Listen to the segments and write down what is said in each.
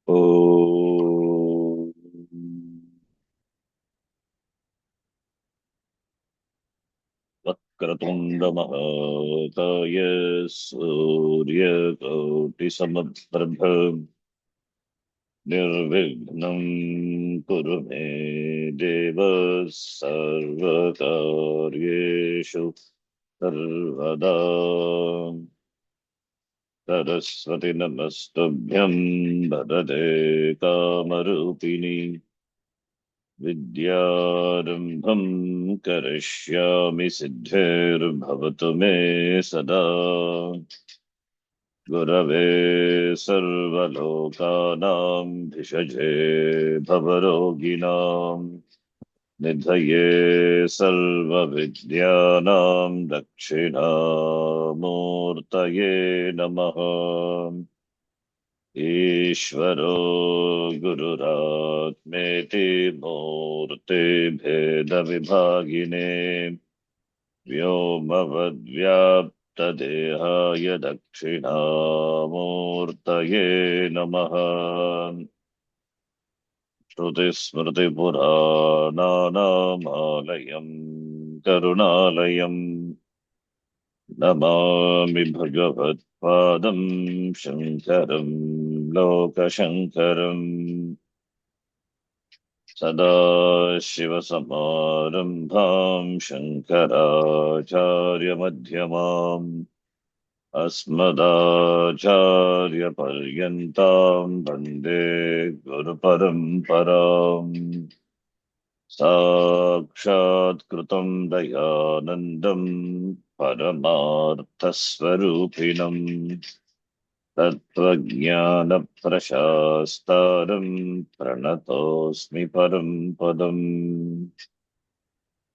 ॐ वक्रतुण्डमहाकाय सूर्यकोटिसमप्रभ निर्विघ्नं कुरु मे देव सर्वकार्येषु सर्वदा। सरस्वती नमस्तुभ्यं वरदे कामरूपिणि विद्यारम्भं करिष्यामि सिद्धिर्भवतु मे सदा। गुरवे सर्वलोकानां भिषजे भवरोगिणां निधये सर्वविद्यानां दक्षिणामूर्तये नमः। ईश्वरो गुरुरात्मेति मूर्तिभेदविभागिने व्योमवद्व्याप्तदेहाय दक्षिणामूर्तये नमः। श्रुतिस्मृतिपुराणानामालयं करुणालयं नमामि भगवत्पादं शङ्करं लोकशङ्करम्। सदाशिवसमारम्भां शङ्कराचार्यमध्यमाम् अस्मदाचार्यपर्यन्तां वन्दे गुरुपरम्पराम्। साक्षात्कृतं दयानन्दं परमार्थस्वरूपिणम् तत्त्वज्ञानप्रशास्तारं प्रणतोऽस्मि परं पदम्।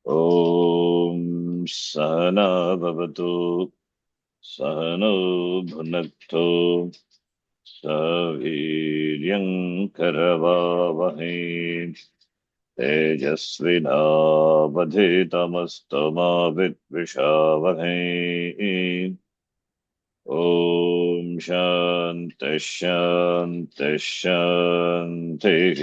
ॐ सहना भवतु सहनौ भुनक्तु सह वीर्यङ्करवावहै तेजस्विनावधीतमस्तु मा विद्विषावहै। ॐ शान्तिः शान्तिः शान्तिः।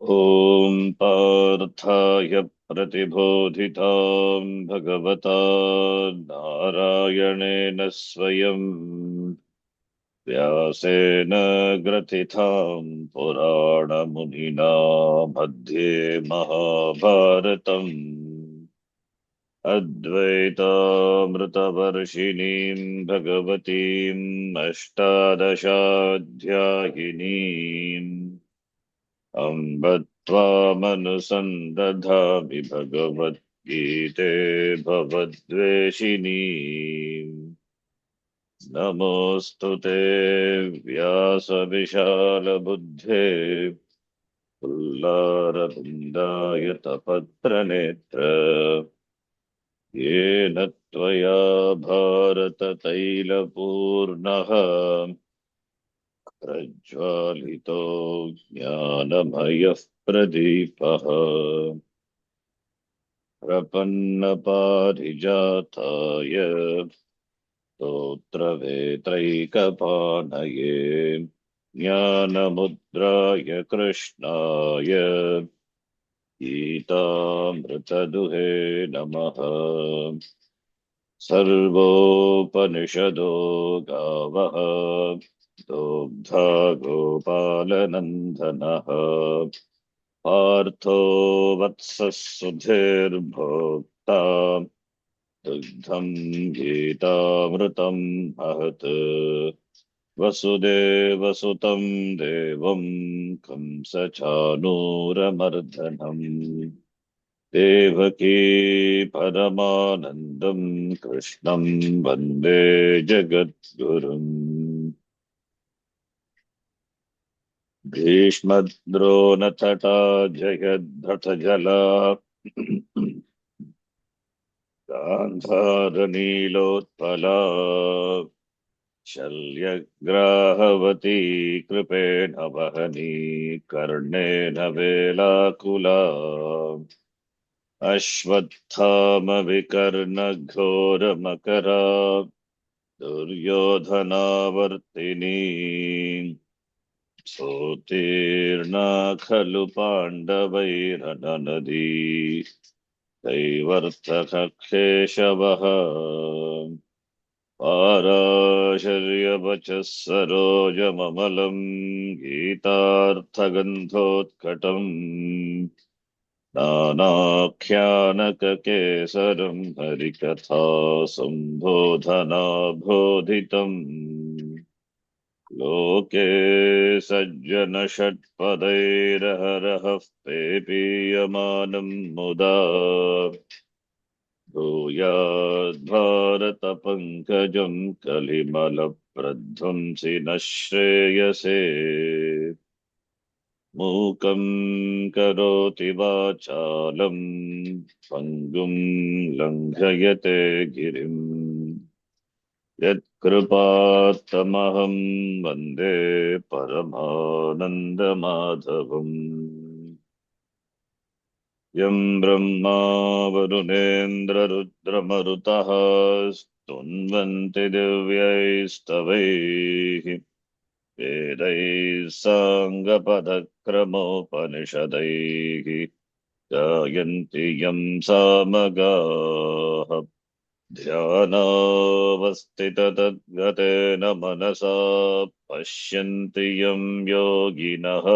ॐ पार्थाय प्रतिबोधितां भगवता नारायणेन स्वयं व्यासेन ग्रथितां पुराणमुनिना मध्ये महाभारतम् अद्वैतामृतवर्षिणीं भगवतीम् अष्टादशाध्यायिनीम् अम्ब त्वामनुसन्दधामि भगवद्गीते भवद्वेषिणीम्। नमोऽस्तु ते व्यासविशालबुद्धे पुल्लारविन्दायतपत्रनेत्र येन त्वया भारततैलपूर्णः प्रज्वालितो ज्ञानमयः प्रदीपः। प्रपन्नपारिजाताय स्तोत्रवेत्रैकपाणये ज्ञानमुद्राय कृष्णाय गीतामृतदुहे नमः। सर्वोपनिषदो गावः दोग्धा गोपालनन्दनः पार्थो वत्सः सुधीर्भोक्ता दुग्धं गीतामृतं महत्। वसुदेवसुतं देवं कंसचाणूरमर्दनम् देवकी परमानन्दं कृष्णं वन्दे जगद्गुरुम्। भीष्मद्रोणतटा जयद्रथजला गान्धारनीलोत्पला शल्यग्राहवती कृपेण वहनी कर्णेन वेलाकुला अश्वत्थामविकर्णघोरमकरा दुर्योधनावर्तिनी सोत्तीर्णा खलु पाण्डवैरननदी दैवर्तकः केशवः पाराशर्यवचः सरोजममलम् गीतार्थगन्धोत्कटम् नानाख्यानककेसरम् हरिकथा सम्बोधनाबोधितम् लोके सज्जनषट्पदैरहरहः पेपीयमानम् मुदा भूयाद्भारतपङ्कजम् कलिमलप्रध्वंसि न श्रेयसे मूकम् करोति वाचालम् पङ्गुम् लङ्घयते गिरिम् यत्कृपात्तमहं वन्दे परमानन्दमाधवम् यं ब्रह्मा वरुणेन्द्ररुद्रमरुतः स्तुन्वन्ति दिव्यैस्तवैः वेदैः साङ्गपदक्रमोपनिषदैः गायन्ति यं सामगाः ध्यानावस्थिततद्गतेन मनसा पश्यन्ति यं योगिनः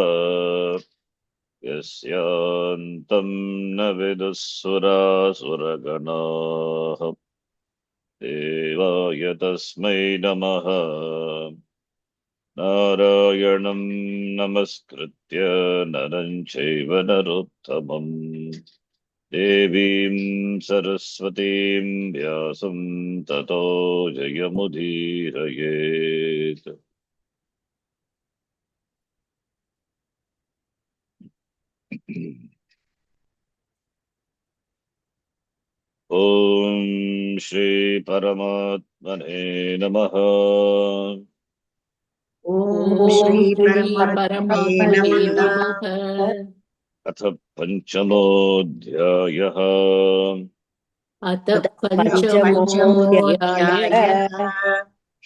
यस्यान्तं न विदुःसुरासुरगणाः देवाय तस्मै नमः नारायणं नमस्कृत्य नरं चैव नरोत्तमम् देवीं सरस्वतीं व्यासं ततो जयमुदीरयेत्। ॐ श्री परमात्मने नमः। ॐ श्री परमात्मने नमः। अथ पंचमोऽध्यायः। अथ पंचमोऽध्यायः।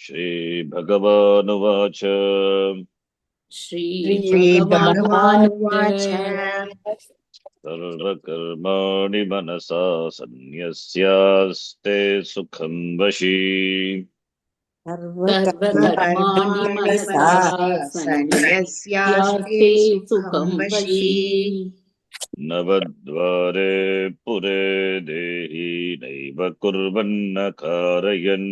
श्रीभगवानुवाच श्रीभगवानुवाच सर्वकर्माणि मनसा सन्न्यस्यास्ते सुखं वशी सर्वकर्माणि मनसा सन्न्यस्यास्ते सुखं वशी नवद्वारे पुरे देहि नैव कुर्वन्न कारयन्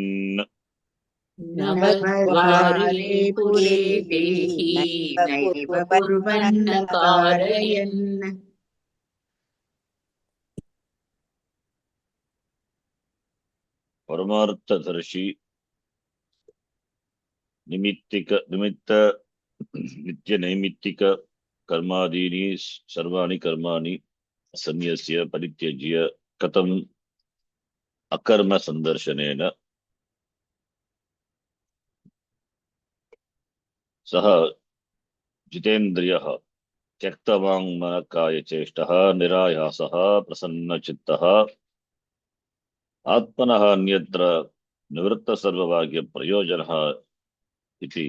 नवद्वारे पुरे देहि नैव कुर्वन्न कारयन् परमार्थदर्शी निमित्त नित्य नैमित्तिक कर्मादीनि सर्वाणि कर्माणि सन्न्यस्य परित्यज्य कथम् अकर्म संदर्शनेन सः जितेन्द्रियः त्यक्तवाङ्मनकायचेष्टः निरायासः प्रसन्नचित्तः आत्मनः अन्यत्र निवृत्तसर्वभाग्यप्रयोजनः इति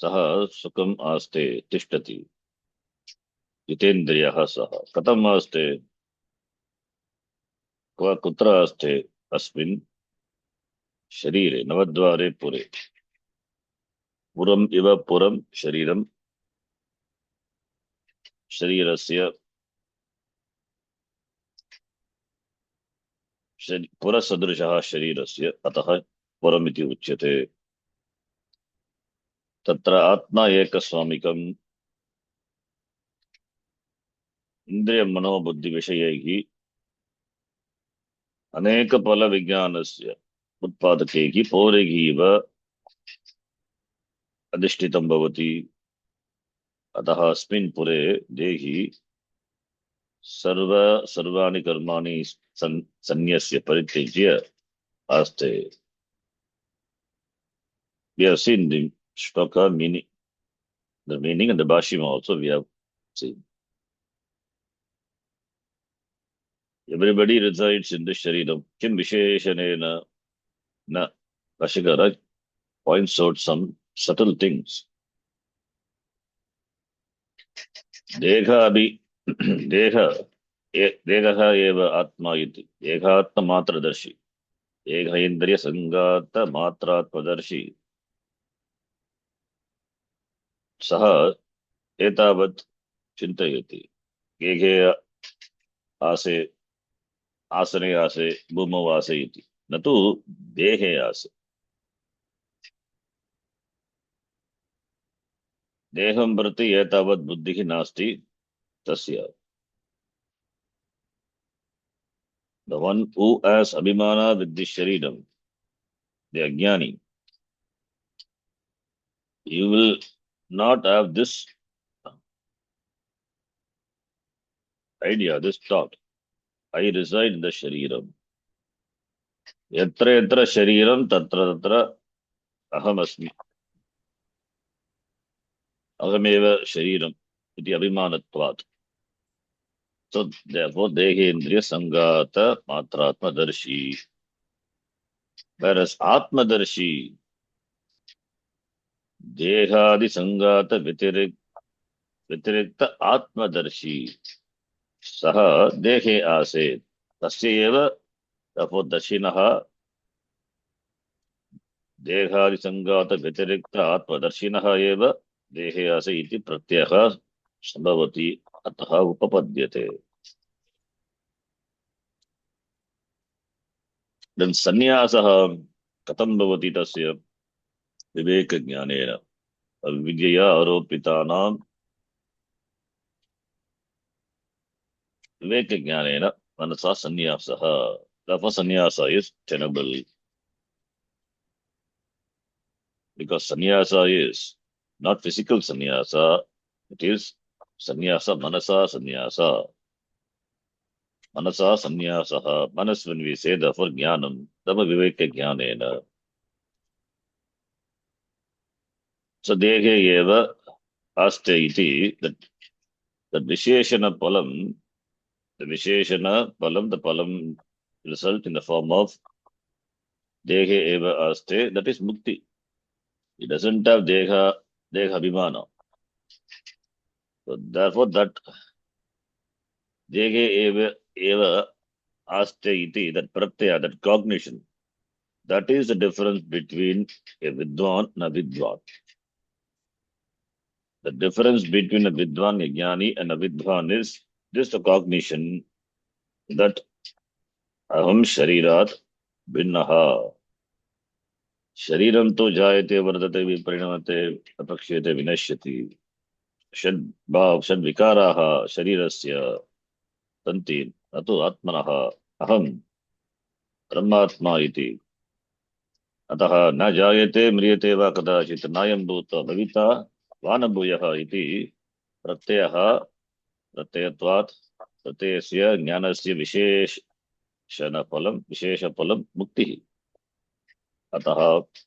सः सुखम् आस्ते तिष्ठति। जितेन्द्रियः सः कथम् आस्ते कुत्र आस्ते अस्मिन् शरीरे नवद्वारे पुरे पुरम् इव पुरं शरीरं शरीरस्य पुरसदृशः शरीरस्य अतः पुरमिति उच्यते। तत्र आत्मा एकस्वामिकम् इन्द्रियमनोबुद्धिविषयैः अनेकफलविज्ञानस्य उत्पादकैः पौरैः इव अधिष्ठितं भवति। अतः अस्मिन् पुरे देहि सर्वाणि कर्माणि सन्न्यस्य परित्यज्य आस्ते। We have seen the shloka meaning, the meaning and the bhashima also we have seen. Everybody resides in the shariram. Kim visheshanena na Bhashyakara points out some subtle things. Deha Deha eva atma iti. Dehatma matradarshi. Dehendriya sangata matratmadarshi. Saha etavat chintayati. Gege ase asane ase bhumau ase iti. Natu dehe ase. Deham prati etavat buddhihi nasti tasya. The one who has abhimana with the sharidam, the ajnani, you will not have this idea, this thought. I reside in the shariram. Yatra yatra shariram tatra tatra aham asmi. Ahameva shariram iti abhimanatvat. So therefore, dehendriya sangata matratma darshi. Whereas atmadarshi, dehadi sangata vitirikta atmadarshi. Saha dehe ase. Tasya eva, therefore dashinaha dehadi sangata vitirikta atmadarshinaha eva dehe ase iti pratyaha sambhavati ataha upapadyate. Then sannyasah katam bhavati tasya viveka jnanena avidyaya aropitanam viveka jnanena manasa sannyasah. Therefore sannyasa is tenable because sannyasa is not physical sannyasa, it is sannyasa manasa sannyasa. Manasa sannyasah, manas when we say therefore jnanam, therefore viveka jnanena. So dehe eva aste iti, that visheshana palam, the palam result in the form of dehe eva aste, that is mukti. It doesn't have deha abhimana. So therefore that dehe eva aste iti, that pratyaya, that cognition, that is the difference between a vidwan and a vidwan. The difference between a vidwan, a jnani, and a vidwan is just a cognition that aham sharirat binnaha. Shariram to jayate vardate viparinamate apakshete vinashyati. Shad vikaraha sharirasya tanti atu atmanaha aham brahmatma iti. Ataha na jayate mriyate va kadachit nayam bhuta bhavita vanabhuyah iti pratyayah pratyayatvat pratyayasya jnanasya विशेष फलम मुक्ति. अतः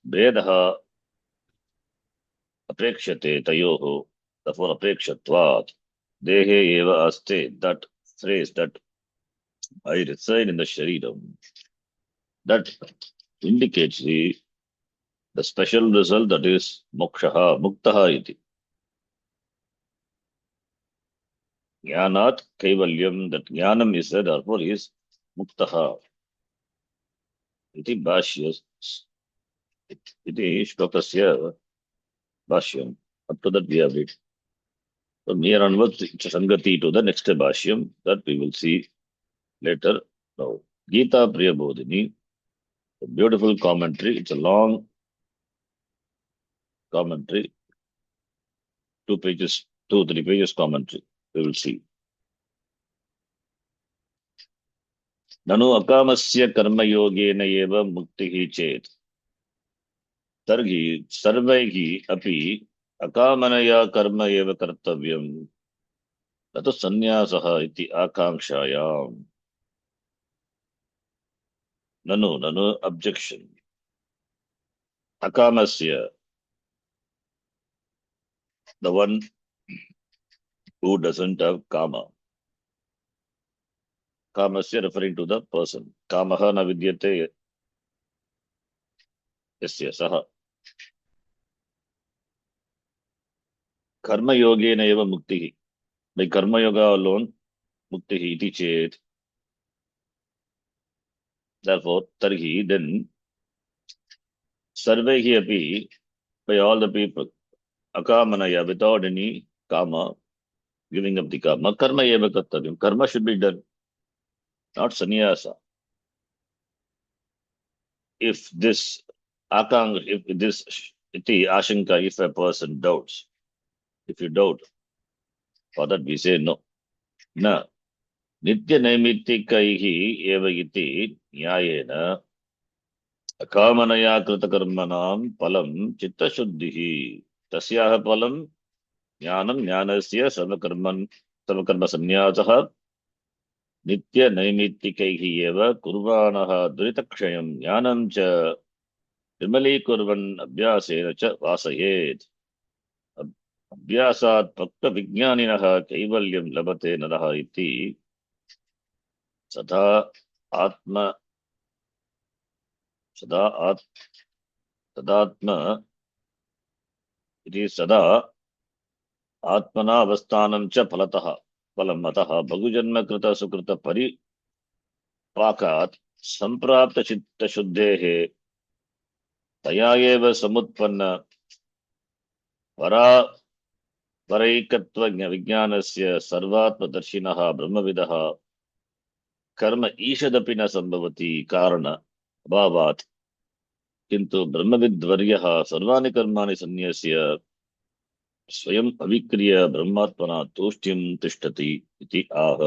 भेदः अपेक्षते तयोः, therefore अपेक्षत्वात् देहे एव अस्ते, that phrase that I reside in the shariram, that indicates the special result, that is mokshaha muktaha iti. Jnanat kaivalyam, that jnanam is said, therefore is muktaha iti bhashyas iti shlokasya bhashyam. Up to that we have read. From here onwards, it's a sangati to the next bhashyam that we will see later. Now, Gita Priyabodhini, a beautiful commentary. It's a long commentary, 2 pages, 2-3 pages commentary. We will see. Nanu akamasya karma yogena eva muktihi chet. Targi sarvaihi api akamanaya karma eva kartavyam. Tato sannyasah iti akankshayam. Nanu, objection. Akamasya, the one who doesn't have kama. Kamasya referring to the person. Kamaha na vidyate यस्य सः कर्मयोगेन एव मुक्तिः by karma yoga alone muktihi iti chet. Therefore tarhi then sarvaihi api, by all the people, akamanaya, without any kama, giving up the karma, karma eva kartavyam, karma should be done, not sannyasa. If this if this iti ashanka, if a person doubts, if you doubt, for that we say no. Na nitya naimittikaihi eva iti nyayena अकामनया कृतकर्मणां फलं चित्तशुद्धिः तस्याः फलं ज्ञानं ज्ञानस्य सर्वकर्मसन्न्यासः नित्यनैमित्तिकैः एव कुर्वाणः दुरितक्षयं ज्ञानं च विमलीकुर्वन् अभ्यासेन च वासयेत् अभ्यासात् भक्तविज्ञानिनः कैवल्यं लभते नरः इति सदा आत्मना अवस्थानं च फलम् अतः बहुजन्मकृत सुकृत परिपाकात् संप्राप्त चित्तशुद्धेः तया एव समुत्पन्न परैकत्व विज्ञानस्य सर्वात्मदर्शिनः ब्रह्मविदः कर्म ईषदपि न संभवति कारण अभावात् किन्तु ब्रह्मविद्वर्यः सर्वाणि कर्माणि सन्न्यस्य स्वयं अविक्रिय ब्रह्मात्मना तूष्टिं तिष्ठति इति आह.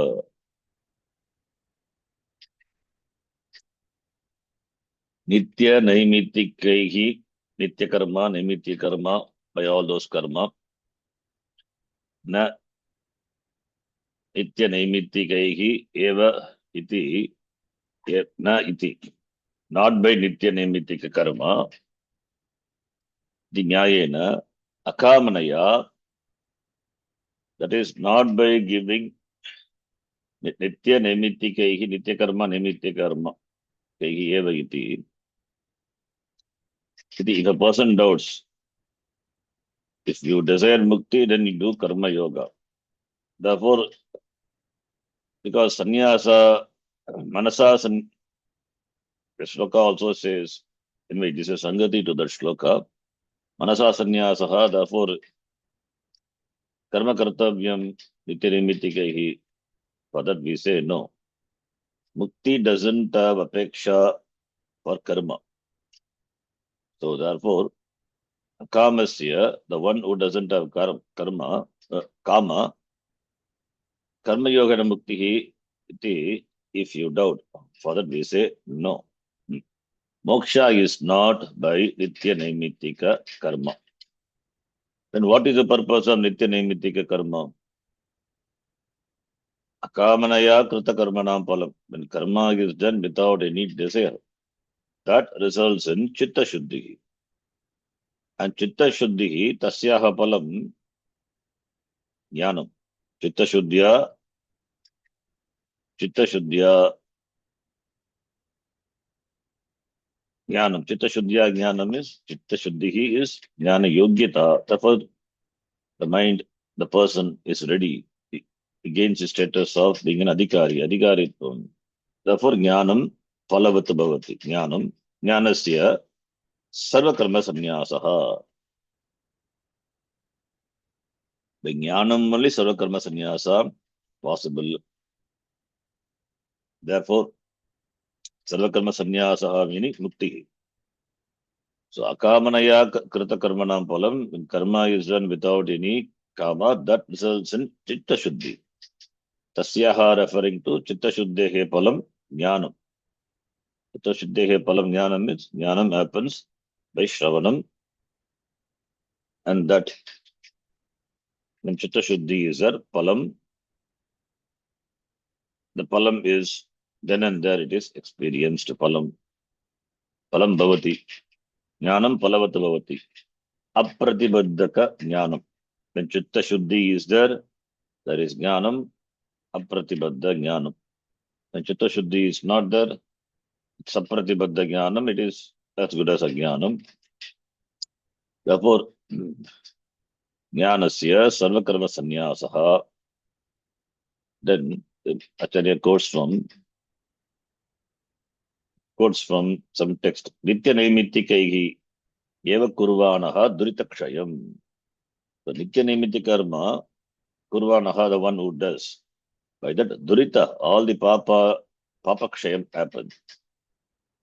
नित्य नैमित्तिकैः नित्यकर्मा नैमित्तिकर्मा by all those karma न नित्य नैमित्तिकैः एव इति न इति not by nitya naimittika karma the nyayena akamanaya, that is not by giving nitya naimittikaihi nitya karma naimitya karma kaihi eva iti. If a person doubts, if you desire mukti, then you do karma yoga. Therefore, because sannyasa manasa the shloka also says, anyway, this is sangati to that shloka, manasa sannyasaha, therefore karma kartavyam nitya naimittikaihi. For that we say no. Mukti doesn't have apeksha for karma. So therefore, akamasya, the one who doesn't have kama, karma yoga muktihi iti, if you doubt, for that we say no. Moksha is not by nitya naimittika karma. Then what is the purpose of nitya naimittika karma? Akamanaya krita karmanam phalam. When karma is done without any desire, that results in chitta shuddhi. And chitta shuddhi tasyaha phalam jnanam. Chitta shuddhya jnanam. Chitta shuddhya jnanam is, chitta shuddhi is jnana yogyata. Therefore, the mind, the person is ready. He gains the status of being an adhikaritvam. Therefore, jnanam phalavat bhavati. Jnanam, jnanasya sarvakarma sanyasaha. By jnanam only sarvakarma sannyasa possible. Therefore, sarvakarma sanyasaha meaning mukti. So, akamanaya krita karmanam phalam, when karma is done without any kama, that results in chitta shuddhi. Tasyaha referring to chitta shuddhehe phalam jnanam. Chitta shuddhehe phalam jnanam means jnanam happens by shravanam, and that when chitta shuddhi is there, phalam, the phalam is then and there it is experienced. Phalam bhavati. Jnanam phalavat bhavati. Apratibaddhaka jnanam. When chitta shuddhi is there is jnanam, apratibaddha jnanam. When chitta shuddhi is not there, it's apratibaddha jnanam, it is as good as Ajnanam. Therefore, Jnanasya Sarvakarma Sanyasaha. Then Acharya quotes from some text. Nitya Naimittikaihi Eva Kurvanaha Duritakshayam. So Nitya Naimittika Karma, Kurvanaha, the one who does. By that Durita, all the Papakshayam happens.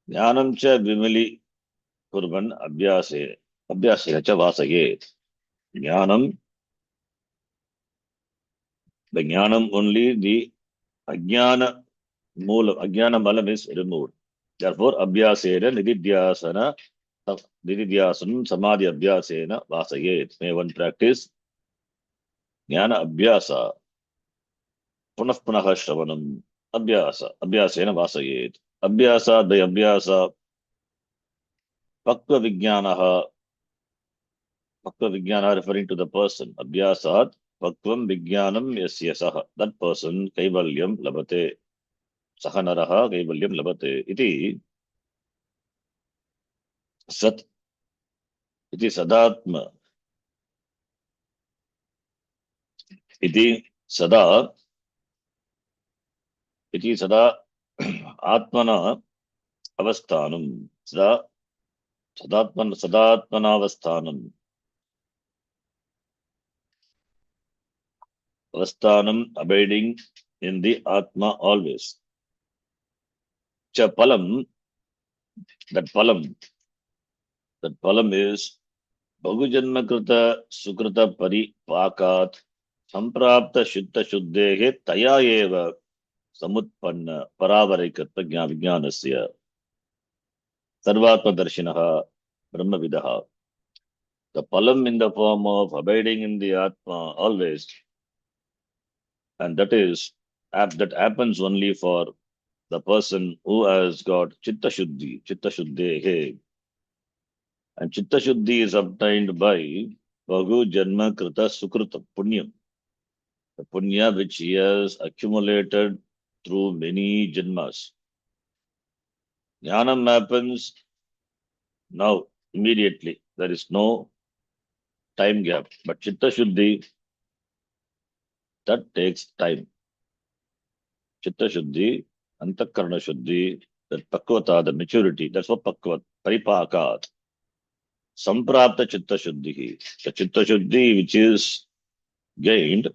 Jnanam cha Vimali Kurvan Abhyase cha Vasaye. Jnanam, the Jnanam only, the Ajnana Malam is removed. Therefore, Abhyasena Nididhyasanam Samadhi Abhyasena Vasayet. May one practice Jnana Abhyasa Punah Punaha Shravanam Abhyasena Vasayet. Abhyasa by Abhyasa Pakva Vijnana referring to the person. Abhyasat Pakvam Vijnanam Yasyasaha. That person Kaivalyam Labate. Sahanaraha Kaivalyam Labate. Iti Sat. Iti Sadatma. Iti Sada. Iti Sada Atmana Avasthanam. Sadatmanavasthanam. Avasthanam abiding in the Atma always. Cha Palam. That Palam is Bhagujanma Krita Sukrita Paripakat Samprapta Shuddha Shuddhehe Taya Eva Samutpanna Paravarikatva Vijnanasya Sarvatma Darshinaha Brahmavidaha. The Palam in the form of abiding in the Atma always, and that happens only for the person who has got Chitta Shuddhehe. And Chitta Shuddhi is obtained by Bhagu Janma Krita Sukrita Punyam. The Punya which he has accumulated through many Janmas. Jnanam happens now, immediately. There is no time gap. But Chitta Shuddhi, that takes time. Chitta Shuddhi, Antakarana Shuddhi, that Pakvata, the maturity, that's what Pakvat, Paripakat. Samprapta Chitta Shuddhi. The Chitta Shuddhi which is gained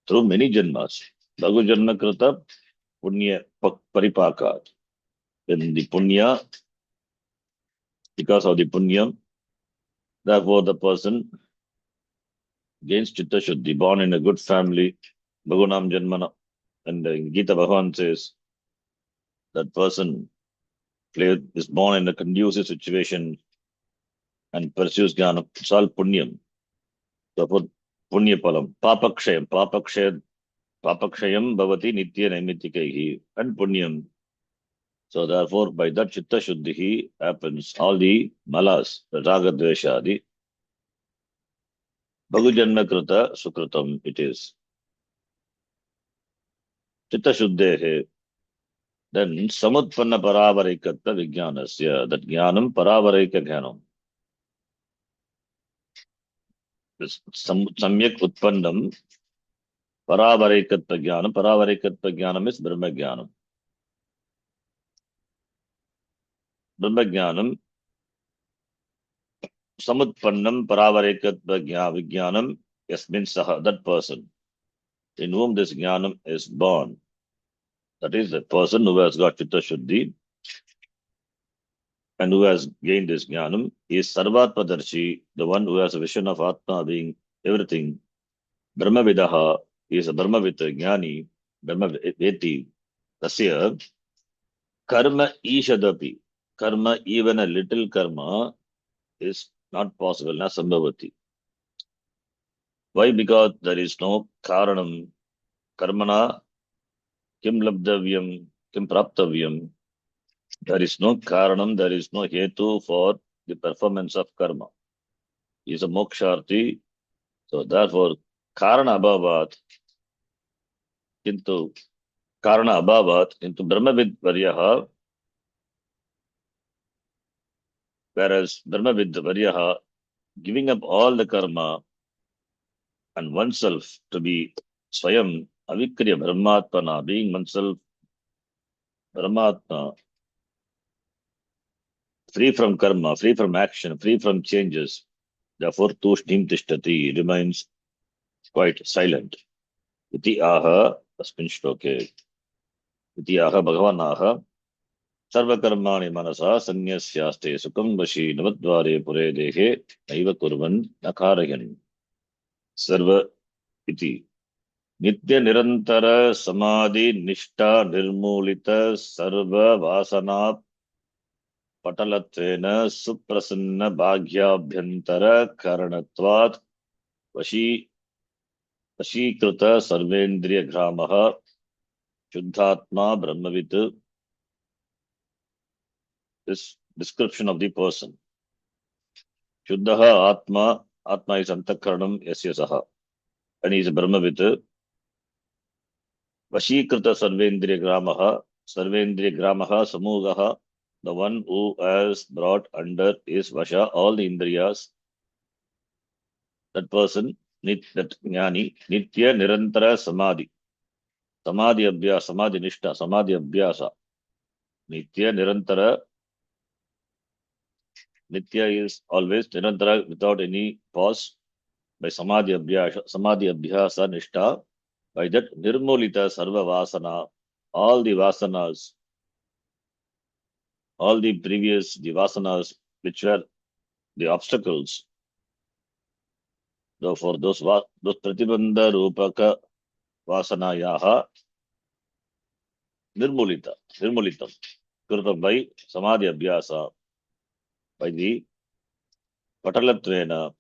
through many Janmas. Bhagu Janma Krita Punya Paripakat. Then the Punya, because of the Punyam, therefore the person gains Chitta Shuddhi, born in a good family, Bhagunam Janmana. And Gita Bhagavan says that person is born in a conducive situation and pursues Jnana. It's all Punyam. Therefore, Punya Palam. Papakshayam Bhavati Nitya Naimittikaihi. And Punyam. So therefore, by that Chitta Shuddhi happens, all the malas, the Raga Dveshadi, Bhagu Janma Krita Sukritam it is. Chitta Shuddhehe. Then Samutpanna Paravarikatva Vijnanasya. That Jnanam Paravarika Jnanam. Samyak Utpannam Paravarikatva Jnanam. Paravarikatva Jnanam is Brahma Jnanam. Brahma Jnanam Samutpannam Paravarikatva Vijnanam Yasmin Saha. That person in whom this Jnanam is born. That is the person who has got Chitta Shuddhi and who has gained this Jnanam is Sarvatmadarshi, the one who has a vision of Atma being everything. Brahmavidaha is a Brahmavita Jnani, Brahmaveti. Tasya Karma Ishadapi. Karma, even a little karma, is not possible, na sambhavati. Why? Because there is no karanam. Karmana kim labdavyam, kim praptavyam. There is no karanam, there is no hetu for the performance of karma. He is a moksharthi. So therefore, karana abhavat, into Brahmavid varyaha, Whereas Brahmavid Varyaha, giving up all the karma and oneself to be Swayam Avikriya Brahmatmana, being oneself Brahmatma, free from karma, free from action, free from changes. Therefore, Tushnim Tishtati remains quite silent. Iti aha, asmin shloke. Iti aha Bhagavanaha, Sarvakarmani manasa sanyasyaste sukam vashi navadvare pure dehe naiva kurvan nakarayan. Sarva iti. Nitya nirantara samadhi nishta nirmulita sarva vasana patalatvena suprasanna bhagyabhyantara karanatvat vashíkrita sarvendriya gramaha shuddhatma brahmavit. This description of the person. Shuddhaha atma, atma is antakaranam yasya saha, and he is brahmavit. Vashíkrita sarvendriya gramaha, sarvendriya gramaha samugaha, the one who has brought under his vasha all the indriyas. That person, that jnani, nitya nirantara samadhi. Samadhi abhyasa, samadhi nishta, samadhi abhyasa. Nitya nirantara. Nitya is always nirantara without any pause. By samadhi abhyasa nishta. By that nirmulita sarva vasana, all the vasanas, all the previous the vasanas which were the obstacles. Therefore, those pratibandha rupaka vasanayaha nirmulitam, kritam by samadhi abhyasa, by the patalatvena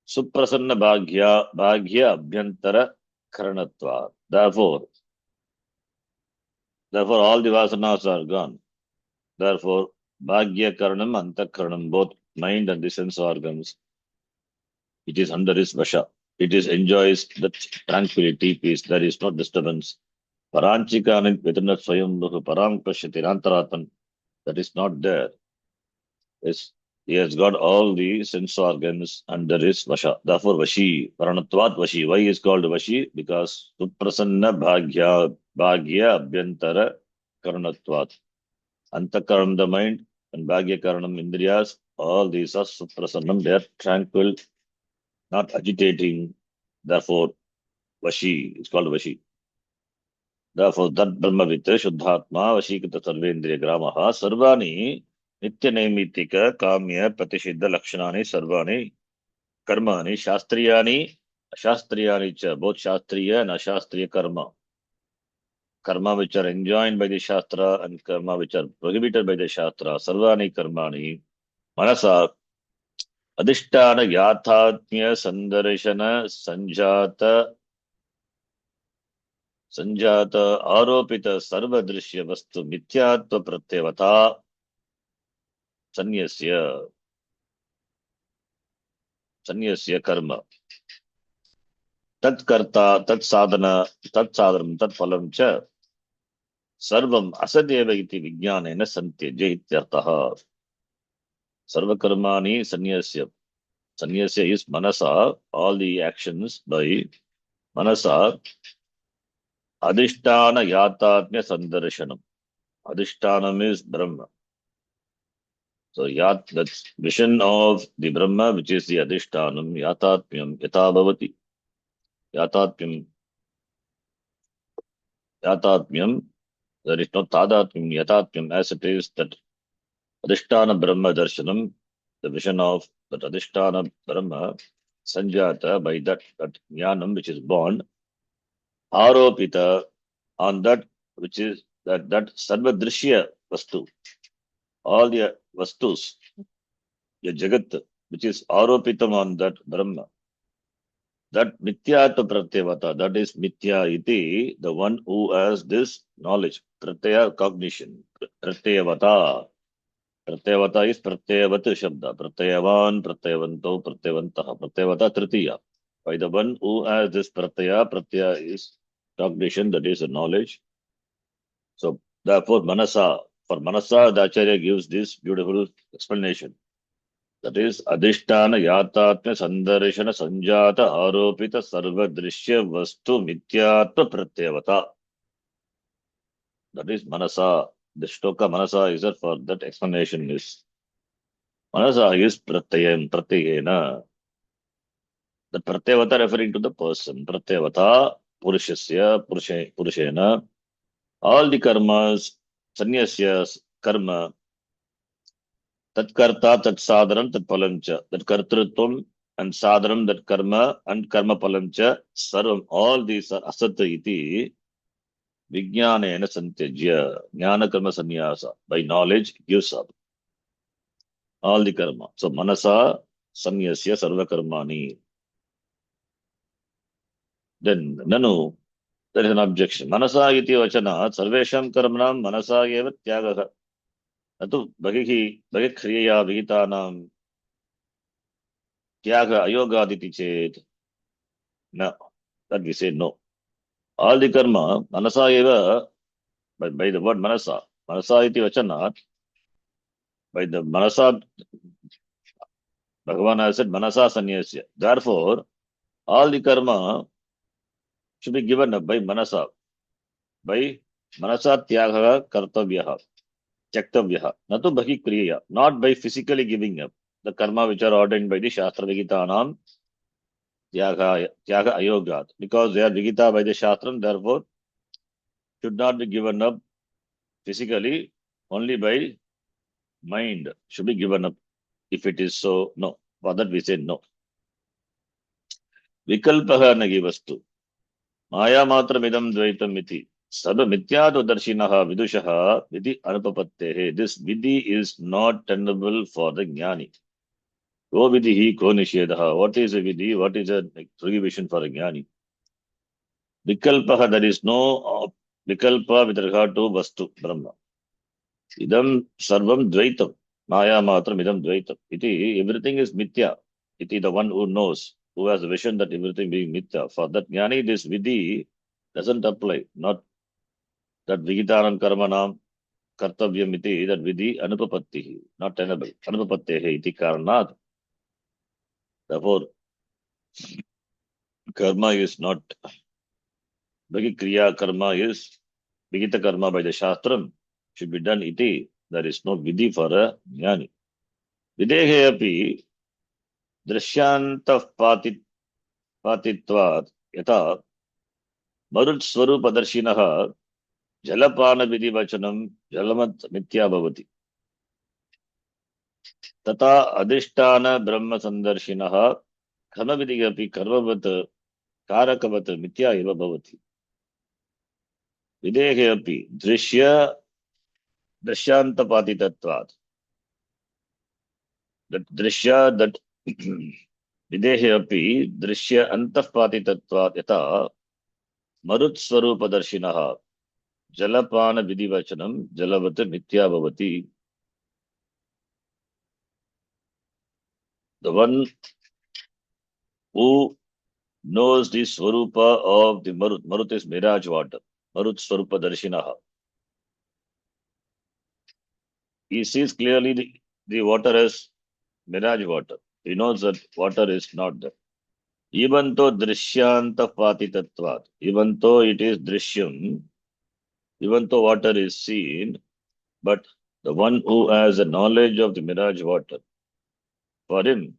suprasanna bhagya abhyantara karanatva. Therefore, all the vasanas are gone. Therefore, bhagya karanam, antakaranam, both mind and the sense organs, it is under his vasha. It is enjoys that tranquility, peace. There is no disturbance. Paranchikanit vedanat swayam parang pashyati antaratan. That is not there. Yes, he has got all the sense organs under his vasha. Therefore, vashi, paranatvat vashi. Why is called vashi? Because suprasanna bhagya abhyantara karanatvat. Antakaranam, the mind, and bhagya karanam, indriyas, all these are suprasannam. They are tranquil, not agitating. Therefore, vashi is called vashi. Therefore, that brahmavit shuddhatma vashikita sarvendriya gramaha sarvani nitya naimitika kamya pratisiddha lakshanani sarvani karmani shastriyani ashastriyani cha, both shastriya and ashastriya karma. Karma which are enjoined by the shastra and karma which are prohibited by the shastra. Sarvani karmani manasa adhishtana yathatmya sandarshana sanjata aropita sarvadrishya vastu mityatva pratyavata sanyasya karma tat karta tat sadhanam tat phalam cha sarvam asadeva iti vijnanena santyajya ityartah. Sarva karmani sanyasya is manasa, all the actions by manasa. Adhishtana yatatmya sandarshanam. Adhishtanam is Brahma. So that's vision of the Brahma, which is the Adhishtanam, yatatmyam, yatabhavati. Yatatmyam, there is no tadatmyam, yatatmyam, as it is that Adhishtana Brahma darshanam, the vision of that Adhishtana Brahma, sanjata, by that jnanam which is born, aropita, on that which is that sarvadrishya vastu, all the vastus, the jagat, which is aropitam on that Brahma, that mityatva pratyavata, that is mitya iti, the one who has this knowledge, pratyaya, cognition, pratyavata. Pratyavata is pratyavat shabda, pratyavan, pratyavanto, pratyavantah, pratyavata tritiya. By the one who has this pratyaya is cognition, that is a knowledge. So therefore manasa, For Manasa, the Acharya gives this beautiful explanation. That is, Adhishtana Yatatma Sandarshana Sanjata Aropita Sarva Drishya Vastu Mityatma Pratyavata. That is Manasa. The shloka Manasa is there for that explanation is Manasa is Pratyayena. The Pratyavata referring to the person. Pratyavata Purushasya Purushena. All the karmas, sannyasya karma, tat karta, tat sadharam, tat palamcha. That kartrutvam and sadharam, that karma and karma palamcha, sarvam. All these are asata iti vijnanena santyajya. Jnana karma sannyasa. By knowledge, gives up all the karma. So manasa sannyasya sarva karmani. Then nanu, there is an objection. Manasa iti vachana sarvesham karmanam manasa eva tyagaha. अतो बहिक्रियया विहितानां त्याग अयोगादिति चेत् न, that we say no. All the karma manasa eva, by the word manasa iti vachanat, by the manasa, Bhagavan has said manasa sannyasya. Therefore, all the karma should be given up by manasa tyagaha kartavyaha. Chaktavyaha, natu bhagi kriya, not by physically giving up the karma which are ordained by the Shastra Vigitanam Tyaga Ayogat, because they are Vigita by the Shastram, therefore should not be given up physically, only by mind should be given up. If it is so, no. For that we say no. Vikalpaha nagi vastu. Maya matra midam dvaitam iti. Sabha mithyatu darshinaha vidushaha vidhi anupapattehe. This vidhi is not tenable for the jnani. Ko vidhi ko nishedaha. What is a vidhi? What is a prohibition for a jnani? Vikalpaha, there is no vikalpa with regard to vastu, Brahma. Idam sarvam dvaitam. Maya matram idam dvaitam. Iti, everything is mithya. Iti, the one who knows, who has a vision that everything being mithya. For that jnani, this vidhi doesn't apply. Not that vigitanam karmanam kartavyam iti, that vidhi anupapattihi, not tenable. Anupapattehe iti karanat. Therefore, karma is not, kriya karma is, vigita karma by the Shastram should be done iti. There is no vidhi for a jnani. Videhe api drishyantah patitvat yata marut swarupadarshinaha jalapana vidhi vachanam jalamat mithya bhavati. Tata adhishtana brahma sandarshinaha karma vidhi api karmavat karakavat mithya eva bhavati. Videhe api drishyanta patitatvat. That drishya, that videhe api drishya antapatitatvat yata marut swarupadarshinaha jalapana vidhi vachanam jalavat mithya bhavati. The one who knows the swarupa of the marut. Marut is mirage water. Marut swarupadarshinaha. He sees clearly the water as mirage water. He knows that water is not there. Even though drishyanta patitatvat, even though it is drishyam, even though water is seen, but the one who has a knowledge of the mirage water, for him,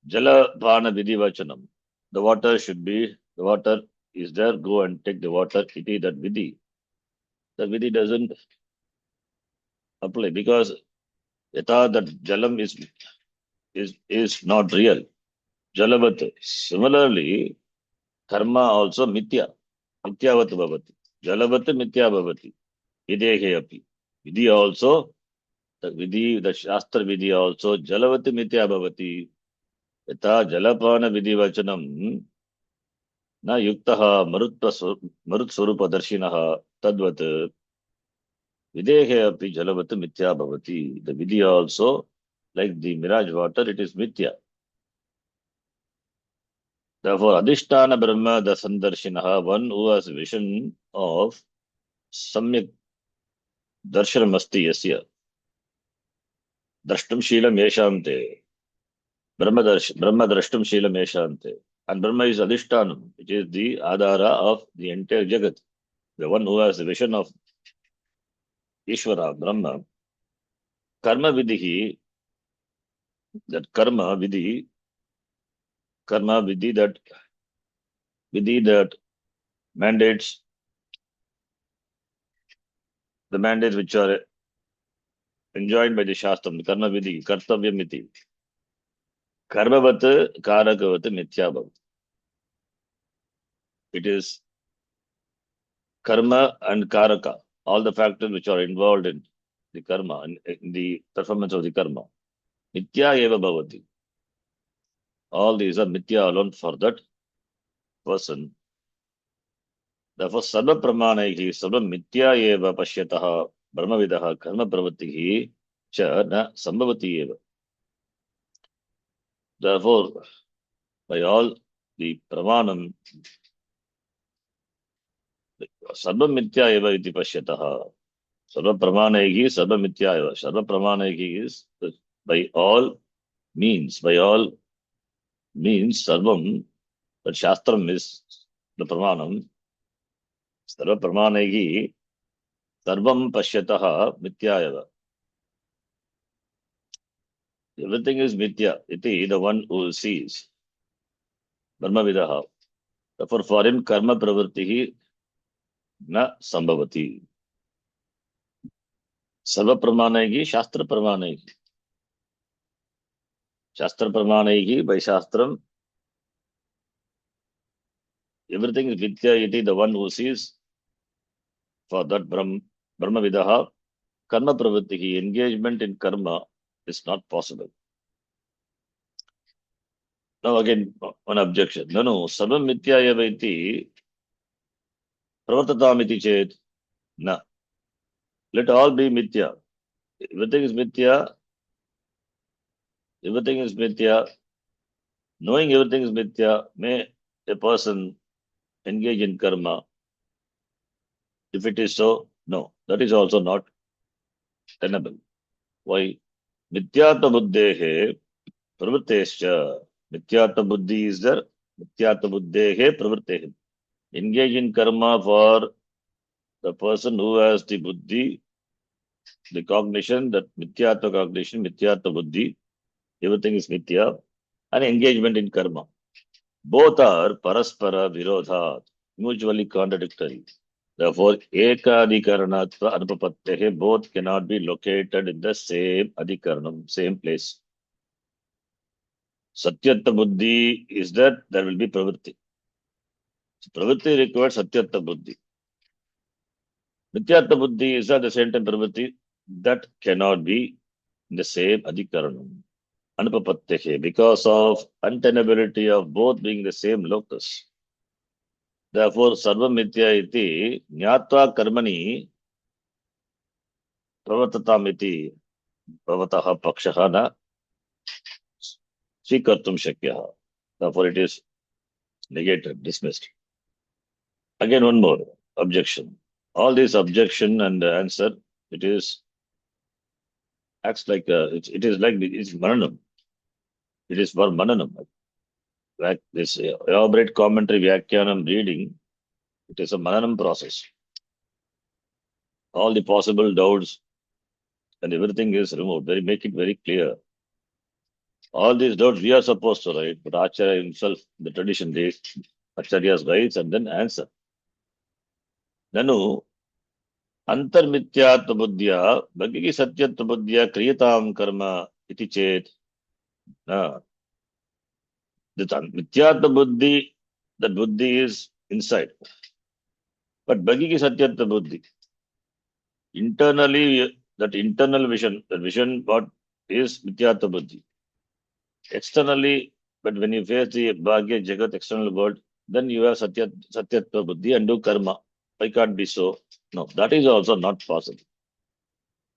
jala prana vidhi vachanam, the water is there, go and take the water, iti that vidhi. The vidhi doesn't apply because yata that jalam is not real. Jalavat. Similarly, karma also mithya. Mithyavat bhavati. Jalavat mithya bhavati. Videhe api. Vidhi also, the Shastra vidhi also, jalavat mithya bhavati. Yata jalapana vidhi vachanam na yuktaha marut swarupa darshinaha tadvat. Videhe api jalavat mithya bhavati. The vidhi also, like the mirage water, it is mithya. Therefore, Adhishtana Brahma, the Sandarshinaha, one who has vision of Samyak दर्शनमस्ति यस्य द्रष्टुम शीलम येषान्ते ब्रह्म द्रष्टुम Sheelam येषान्ते. And Brahma is Adhishtanam, which is the Adhara of the entire Jagat. The one who has the vision of Ishvara, Brahma. Karma Vidhi, that karma Vidhi that mandates, the mandates which are enjoined by the Shastram, the Karma Vidhi, Kartavyamiti. Karmavat, Karakavat, Mithyabhavat. It is karma and karaka, all the factors which are involved in the karma, in the performance of the karma. Mithya eva bhavati. All these are mithya alone for that person. Therefore, sarva pramanaihi, sarva mithya eva pashyataha, brahmavidaha, karma pravatihi, cha na sambhavati eva. Therefore, by all the pramanam, sarva mithya eva iti pashyataha. Sarva pramanaihi, sarva mithya eva. Sarva pramanaihi is by all means, sarvam, but shastram is the pramanam. Sarva pramanaihi, sarvam pashyataha mithya eva. Everything is mithya. Iti, the one who sees. Brahmavidaha. Therefore, for him, karma pravritti na sambhavati. Sarva pramanaihi, shastra pramanaihi. Shastra pramanaihi, by shastram, everything is mithya. Iti, the one who sees. For that Brahmavidaha, karma pravritti, engagement in karma is not possible. Now again, one objection. No, sarvam mithya eva iti pravartatam iti chet. Na. Let all be mithya. Everything is mithya. Everything is mithya. Knowing everything is mithya, may a person engage in karma? If it is so, no. That is also not tenable. Why? Mithyata buddhehe pravrittescha. Mithyata buddhi is there. Mithyata buddhehe pravrittehe. Engage in karma for the person who has the buddhi, the cognition, that mithyata cognition, mithyata buddhi, everything is mithya, and engagement in karma. Both are paraspara virodhat, mutually contradictory. Therefore, ekadikaranatva anupapattehe, both cannot be located in the same adhikaranam, same place. Satyata buddhi is that there will be pravritti. So, pravritti requires satyata buddhi. Mithyata buddhi is at the same time pravritti, that cannot be in the same adhikaranam. Anupapattehe, because of untenability of both being the same locus. Therefore, sarvam mithya iti jnatva karmani pravartatam iti bhavataha pakshaha na svikartum shakyaha. Therefore, it is negated, dismissed. Again, one more objection. All this objection and answer, it is acts like it is like it's mananam. It is for mananam. Like this elaborate commentary Vyakhyanam reading, it is a mananam process. All the possible doubts and everything is removed. Make it very clear. All these doubts we are supposed to write, but Acharya himself, the tradition days, Acharyas writes and then answer. Nanu antarmityat buddhya bhagigi satyat buddhya kriyatam karma iti chet. The mityat buddhi, that buddhi is inside. But bhagigi satyat buddhi, internally, that internal vision, that vision what is mityat buddhi. Externally, but when you face the bhagya jagat external world, then you have satyatva buddhi and do karma. Why can't be so? No, that is also not possible.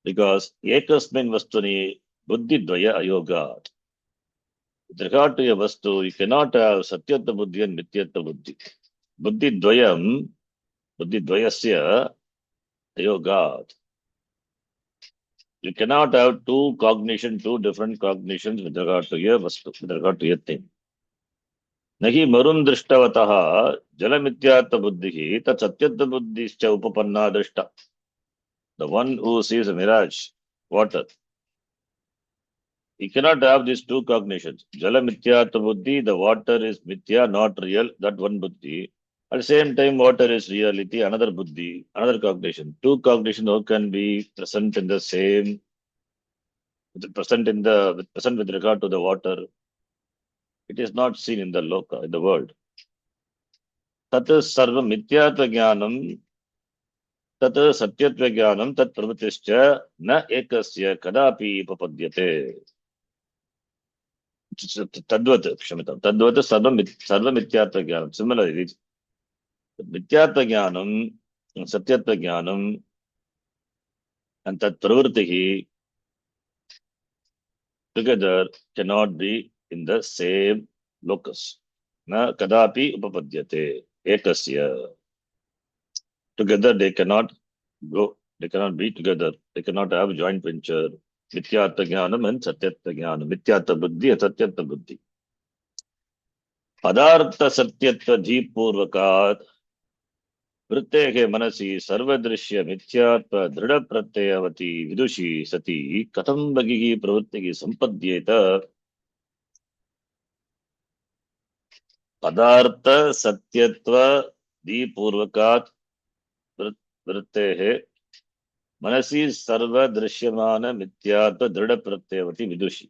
Because ekasmin vastuni buddhi dvaya ayoga. With regard to a vastu, you cannot have satyatva buddhi and mithyatva buddhi. Buddhi dvayam, buddhi dvayasya ayoga. You cannot have two different cognitions with regard to a vastu, with regard to a thing. Nahi marun drishtavataha jalamityatva buddhihi tat satyatva buddhischa upapanna drishta. The one who sees a mirage, water, he cannot have these two cognitions. Jala mityatva buddhi, the water is mithya, not real, that one buddhi. At the same time, water is reality, another buddhi, another cognition. Two cognitions all can be present in the same, present with regard to the water. It is not seen in the loka, in the world. Tat sarva mityatva jnanam, tat satyatva jnanam, tat pravritischa na ekasya kadapi papadyate. Tadvat, Kshamitam. Tadvat sarva mityatva jnanam. Similarly, mityatva jnanam, satyatva jnanam, and tat pravritti together cannot be in the same locus. Na kadapi upapadyate. Ekasya. Together they cannot go. They cannot be together. They cannot have joint venture. Mityatva jnanam and satyatva jnanam. Mityatva buddhi and satyatva buddhi. Padartha satyatva dhipurvakat वृत्तेः मनसि सर्वदृश्य मिथ्यात्व दृढ़ प्रत्ययवती विदुषी सती कथं बगिः प्रवृत्तिः संपद्येत पदार्थ सत्यत्व दीपूर्वकात् वृत्तेः मनसि सर्वदृश्यमान मिथ्यात्व दृढ़ प्रत्ययवती विदुषी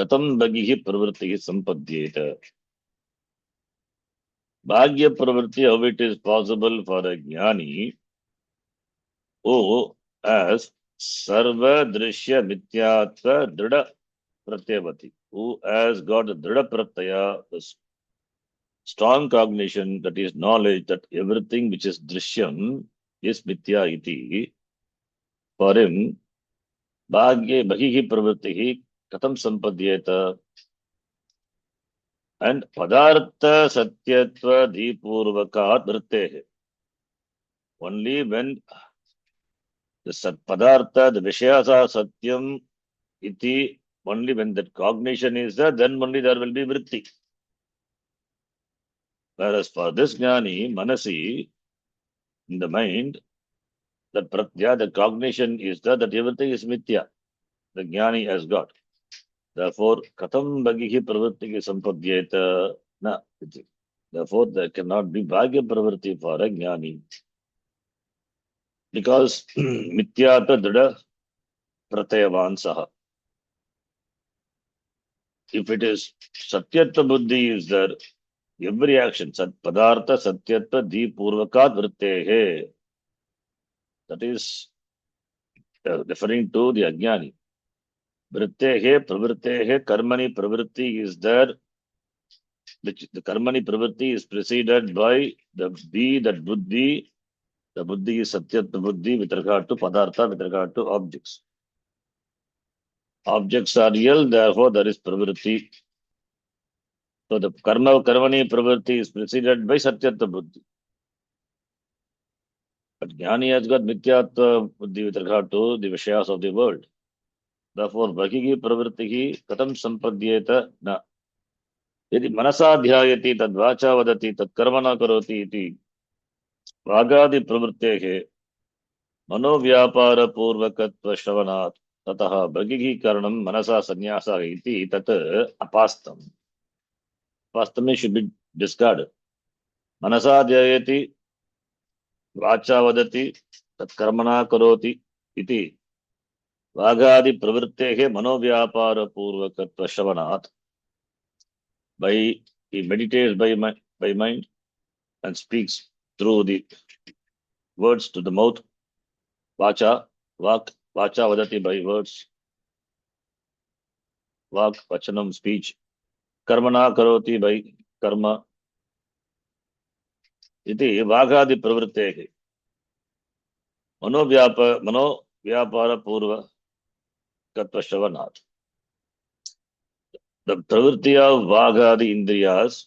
कथं बगिः प्रवृत्तिः संपद्येत. Bhagya pravritti, how it is possible for a jnani who has sarva drishya mityatva drida pratyavati, who has got a drida pratyaya, the strong cognition, that is knowledge that everything which is drishyam is mithya iti. For him, bhagye bhagihi pravritti katham sampadhyeta. And padartha satyatva dhipurvakat vrittehe. Only when the padartha, the vishayas are satyam iti, only when that cognition is there, then only there will be vritti. Whereas for this jnani, manasi, in the mind, that pratya, the cognition is there, that everything is mithya. The jnani has got. Therefore, katham bhagihi pravritti sampadhyeta na iti. Therefore, there cannot be bhagya pravritti for a jnani. Because mithyata drida pratyavan saha. If it is satyatva buddhi is there, every action, sat padartha satyatva dhipurvakat vrittehe. That is referring to the ajnani. Vrittehe, pravrittehe, karmani pravritti is there. Which the karmani pravritti is preceded by the B, that buddhi. The buddhi is satyatva buddhi with regard to padartha, with regard to objects. Objects are real, therefore there is pravritti. So the karmani pravritti is preceded by satyatva buddhi. But jnani has got mithyatva buddhi with regard to the vishayas of the world. Therefore, bhagihi pravrittihi katham sampadhyeta na. Yadi manasa dhyayati tad vacha vadati tad karmana karoti iti vagadi pravrittehe manovyapara purvakatva shravanat tataha bhagihi karanam manasa sannyasa iti tat apastam. Apastam should be discarded. Manasa dhyayati vacha vadati tad karmana karoti iti vagadi pravrittehe manovyapara purvakatva shravanat. He meditates by mind and speaks through the words to the mouth. Vacha vadati by words. Vak, vachanam, speech. Karmana karoti by karma. Iti vagadi pravrittehe. Manovyapara purva katva shravanat. The pravritti of vagadi indriyas,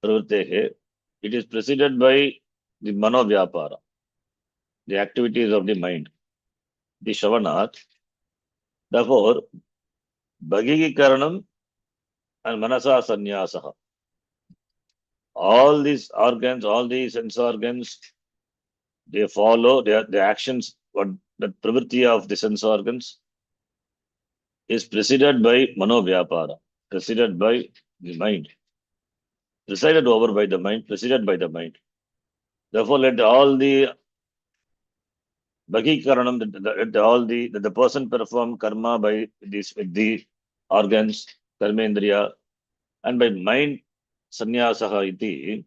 pravrittehe, it is preceded by the manovyapara. the activities of the mind, the Shravanat. Therefore, Bhagikaranam and Manasa Sannyasa. All these organs, all these sense organs, they follow the actions, what the pravritti of the sense organs is preceded by Manovyapara, preceded by the mind, presided over by the mind, preceded by the mind. Therefore, let all the Bhagikaranam, the person perform karma by this with the organs, karmendriya, and by mind sannyasaha iti,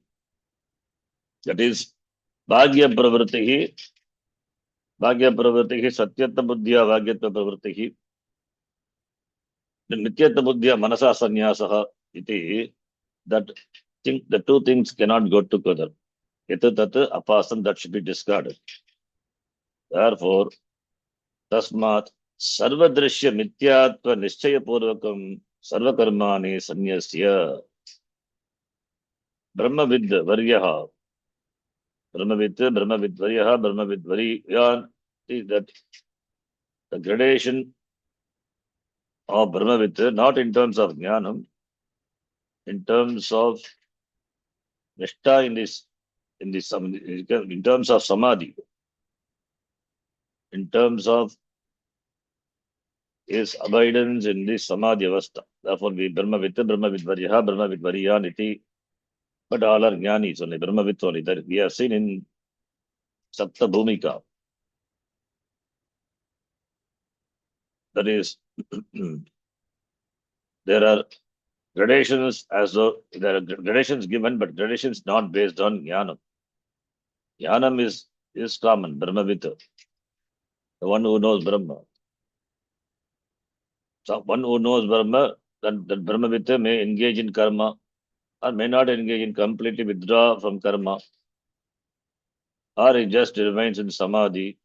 that is bhagya pravrittihi, satyatva buddhya bhagyatva pravrittihi, nityatva buddhya manasa sannyasaha iti, that the two things cannot go together. Yata tata apasam, that should be discarded. Therefore, tasmat sarvadrishya mityatva nischaya purvakam sarvakarmani sanyasya brahmavid varyaha, brahmavid varyaha, brahmavid varyan, is that the gradation of brahmavid, not in terms of jnanam, in terms of nishta, in terms of samadhi, in terms of his abidance in this samadhi avastha. Therefore, we brahmavid varyaha, brahmavid varyan iti, but all are jnanis only, brahmavid only. That we have seen in Sapta Bhumika. That is, there are gradations, as though there are gradations given, but gradations not based on jnanam. Jnanam is common, brahmavid, the one who knows Brahma. So one who knows Brahma, then brahmavid may engage in karma or may not engage in, completely withdraw from karma, or he just remains in samadhi.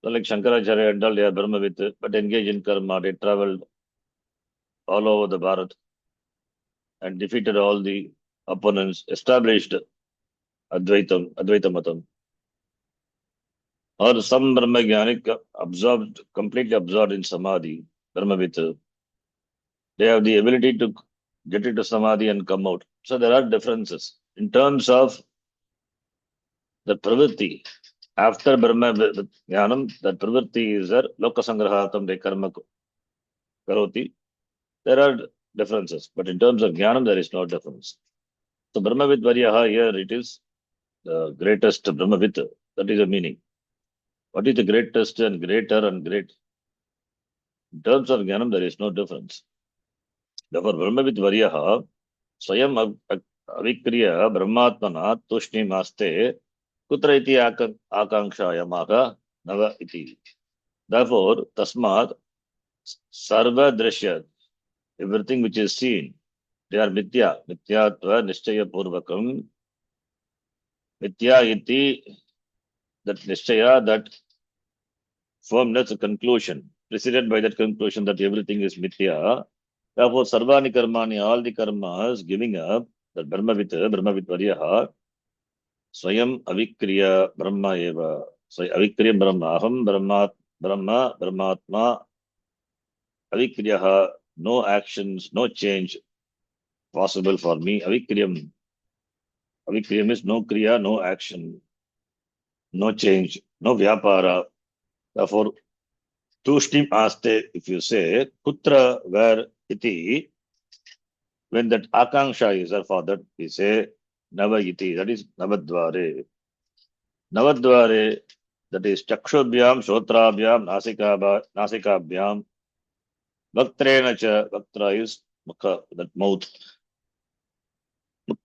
So like Shankaracharya and all, they are brahmavid, but engage in karma. They traveled all over the Bharat and defeated all the opponents, established Advaita Matam. Or some Brahmagyanik completely absorbed in samadhi, brahmavid. They have the ability to get into samadhi and come out. So there are differences in terms of the pravritti. After Brahma Jnanam, that pravritti is there, Lokasangrahatam de karma karoti. There are differences, but in terms of Jnanam, there is no difference. So Brahmavid Varyaha, here it is the greatest Brahmavid. That is the meaning. What is the greatest and greater and great? In terms of Jnanam, there is no difference. Therefore, Brahmavid Varyaha, Swayam Avikriya Brahmatmana Tushni Maste Kutra iti Akanksha Nava iti. Therefore, Tasmat Sarva Drishya, everything which is seen, they are Mithya, Mithyatva Nishchaya Purvakam. Mithya iti, that Nishchaya, that firmness, a conclusion, preceded by that conclusion that everything is Mithya. Therefore, Sarvani Karmani, all the karmas giving up, that Brahmavid Varyaha, Swayam Avikriya Brahma eva. So Avikriya Brahma, Aham Brahmatma, Avikriyaha, no actions, no change possible for me. Avikriyam is no kriya, no action, no change, no vyapara. Therefore, Tushtim Aste, if you say, Putra, where iti, when that Akanksha is there, for that we say Nava iti, that is Navadvare. Navadvare, that is Chakshubhyam, Shotrabhyam, Nasikabhyam, Vaktrena cha, Vaktra is Mukha, that mouth.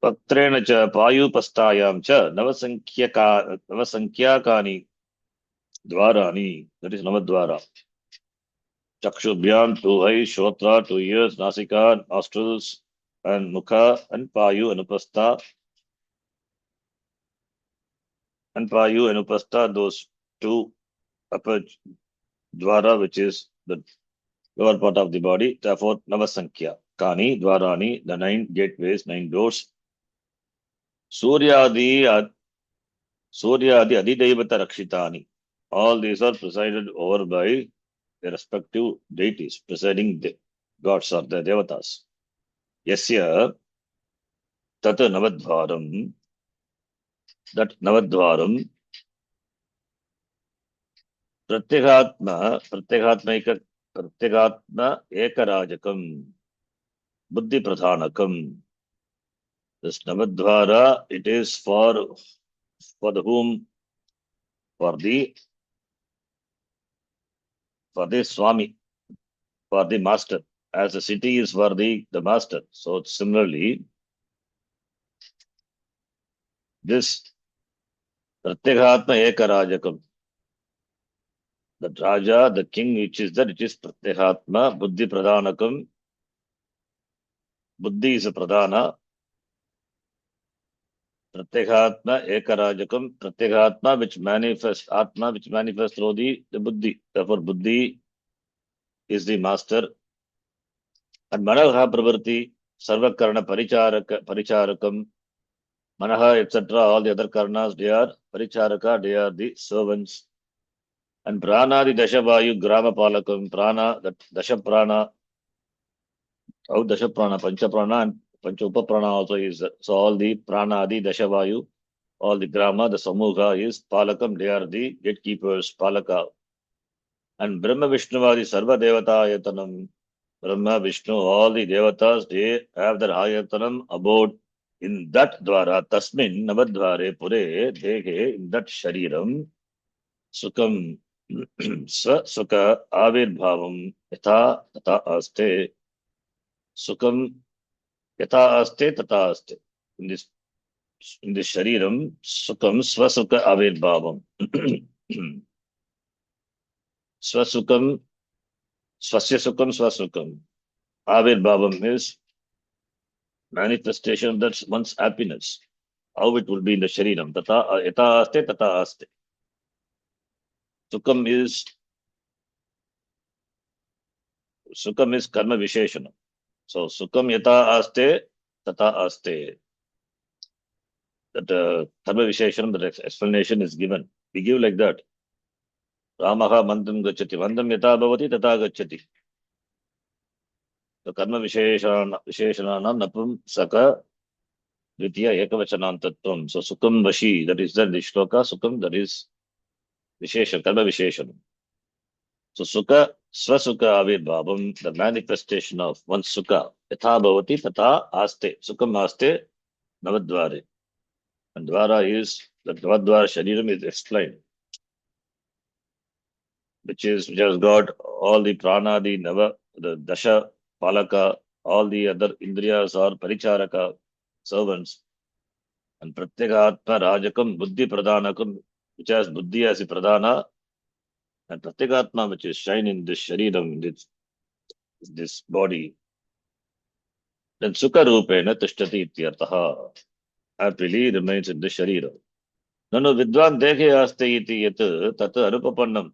Vaktrena cha, Payupastayam cha, Navasankyakani, Dvarani, that is Navadvara. Chakshubhyam, 2 eyes, Shotra, 2 ears, Nasika, nostrils, and Mukha, and Payu, Anupastha. And Payu, Anupastha, those 2 upper Dvara, which is the lower part of the body. Therefore, Navasankhya. Kani, Dvarani, the 9 gateways, 9 doors. Suryadi Adidevata Rakshitani. All these are presided over by their respective deities, presiding gods or the devatas. Yasya Tat Navadvaram, that Navadvaram, Pratyagatma Ekarajakam, Buddhi Pradhanakam. This Navadvara, it is for the whom, for the Swami, for the master, as the city is for the master. So similarly, this Pratyekatma Ekarajakam, the Raja, the king, which is that, it is Pratyekatma, Buddhi Pradhanakam. Buddhi is a Pradhana. Pratyekatma Ekarajakam, Pratyekatma which manifests, Atma which manifests through the Buddhi. Therefore, Buddhi is the master. And Manaha Pravarti, Sarvakarna Paricharakam, Manaha, etc., all the other Karnas, they are Paricharaka, they are the servants. And Prana, the Dashavayu, Grama Palakam, Prana, that Dasha Prana, out Dasha Prana, Pancha Prana, and Pancha Upaprana also is. So all the Prana, the Dashavayu, all the Grama, the Samuha is Palakam, they are the gatekeepers, Palaka. And Brahma Vishnuvadi Sarva Devata Ayatanam, Brahma, Vishnu, all the Devatas, they have their Ayatanam abode in that Dwara, Tasmin, Navadvare, Pure, Dehe, in that Shariram, Sukam, Sukha, Avirbhavam, Yatha, Tata Aste, Sukam, Yatha Aste, Tata Aste. In this Shariram, Sukam, Swasukha, Avirbhavam. Swasukam, Swasya Sukam, Swasukam. Avirbhavam is manifestation of that one's happiness. How it will be in the Shariram. Tata, Yatha Aste, Tata Aste. Sukam is karma visheshana. So Sukam Yatha Aste, Tata Aste. That karma visheshana, that explanation is given. We give like that. Ramaha mandam gacchati. Mandam yatha bhavati tata gacchati. So karma visheshananam napum saka dvitiya ekavachanantatvam. So Sukam Vashi, that is the shloka. Sukam, that is visheshan, karma visheshanam. So Sukha, Swasukha Avirbhavam, the manifestation of one Sukha, Yatha Bhavati Tata Aste, Sukham Aste, Navadvare. And Dvara is, the Navadvara Shariram is explained, which has got all the Prana, the Nava, the Dasha, Palaka, all the other Indriyas or Paricharaka, servants. And Pratyekatma Rajakam, Buddhi Pradhanakam, which has Buddhi as a Pradhana, and Pratyekatma, which is shine in this Shariram, in this body. Then Sukha Rupena Tishtati Ityartaha, happily remains in the Sharira. Nano Vidwan Dekhe Aste Iti Yat Tata Arupapannam.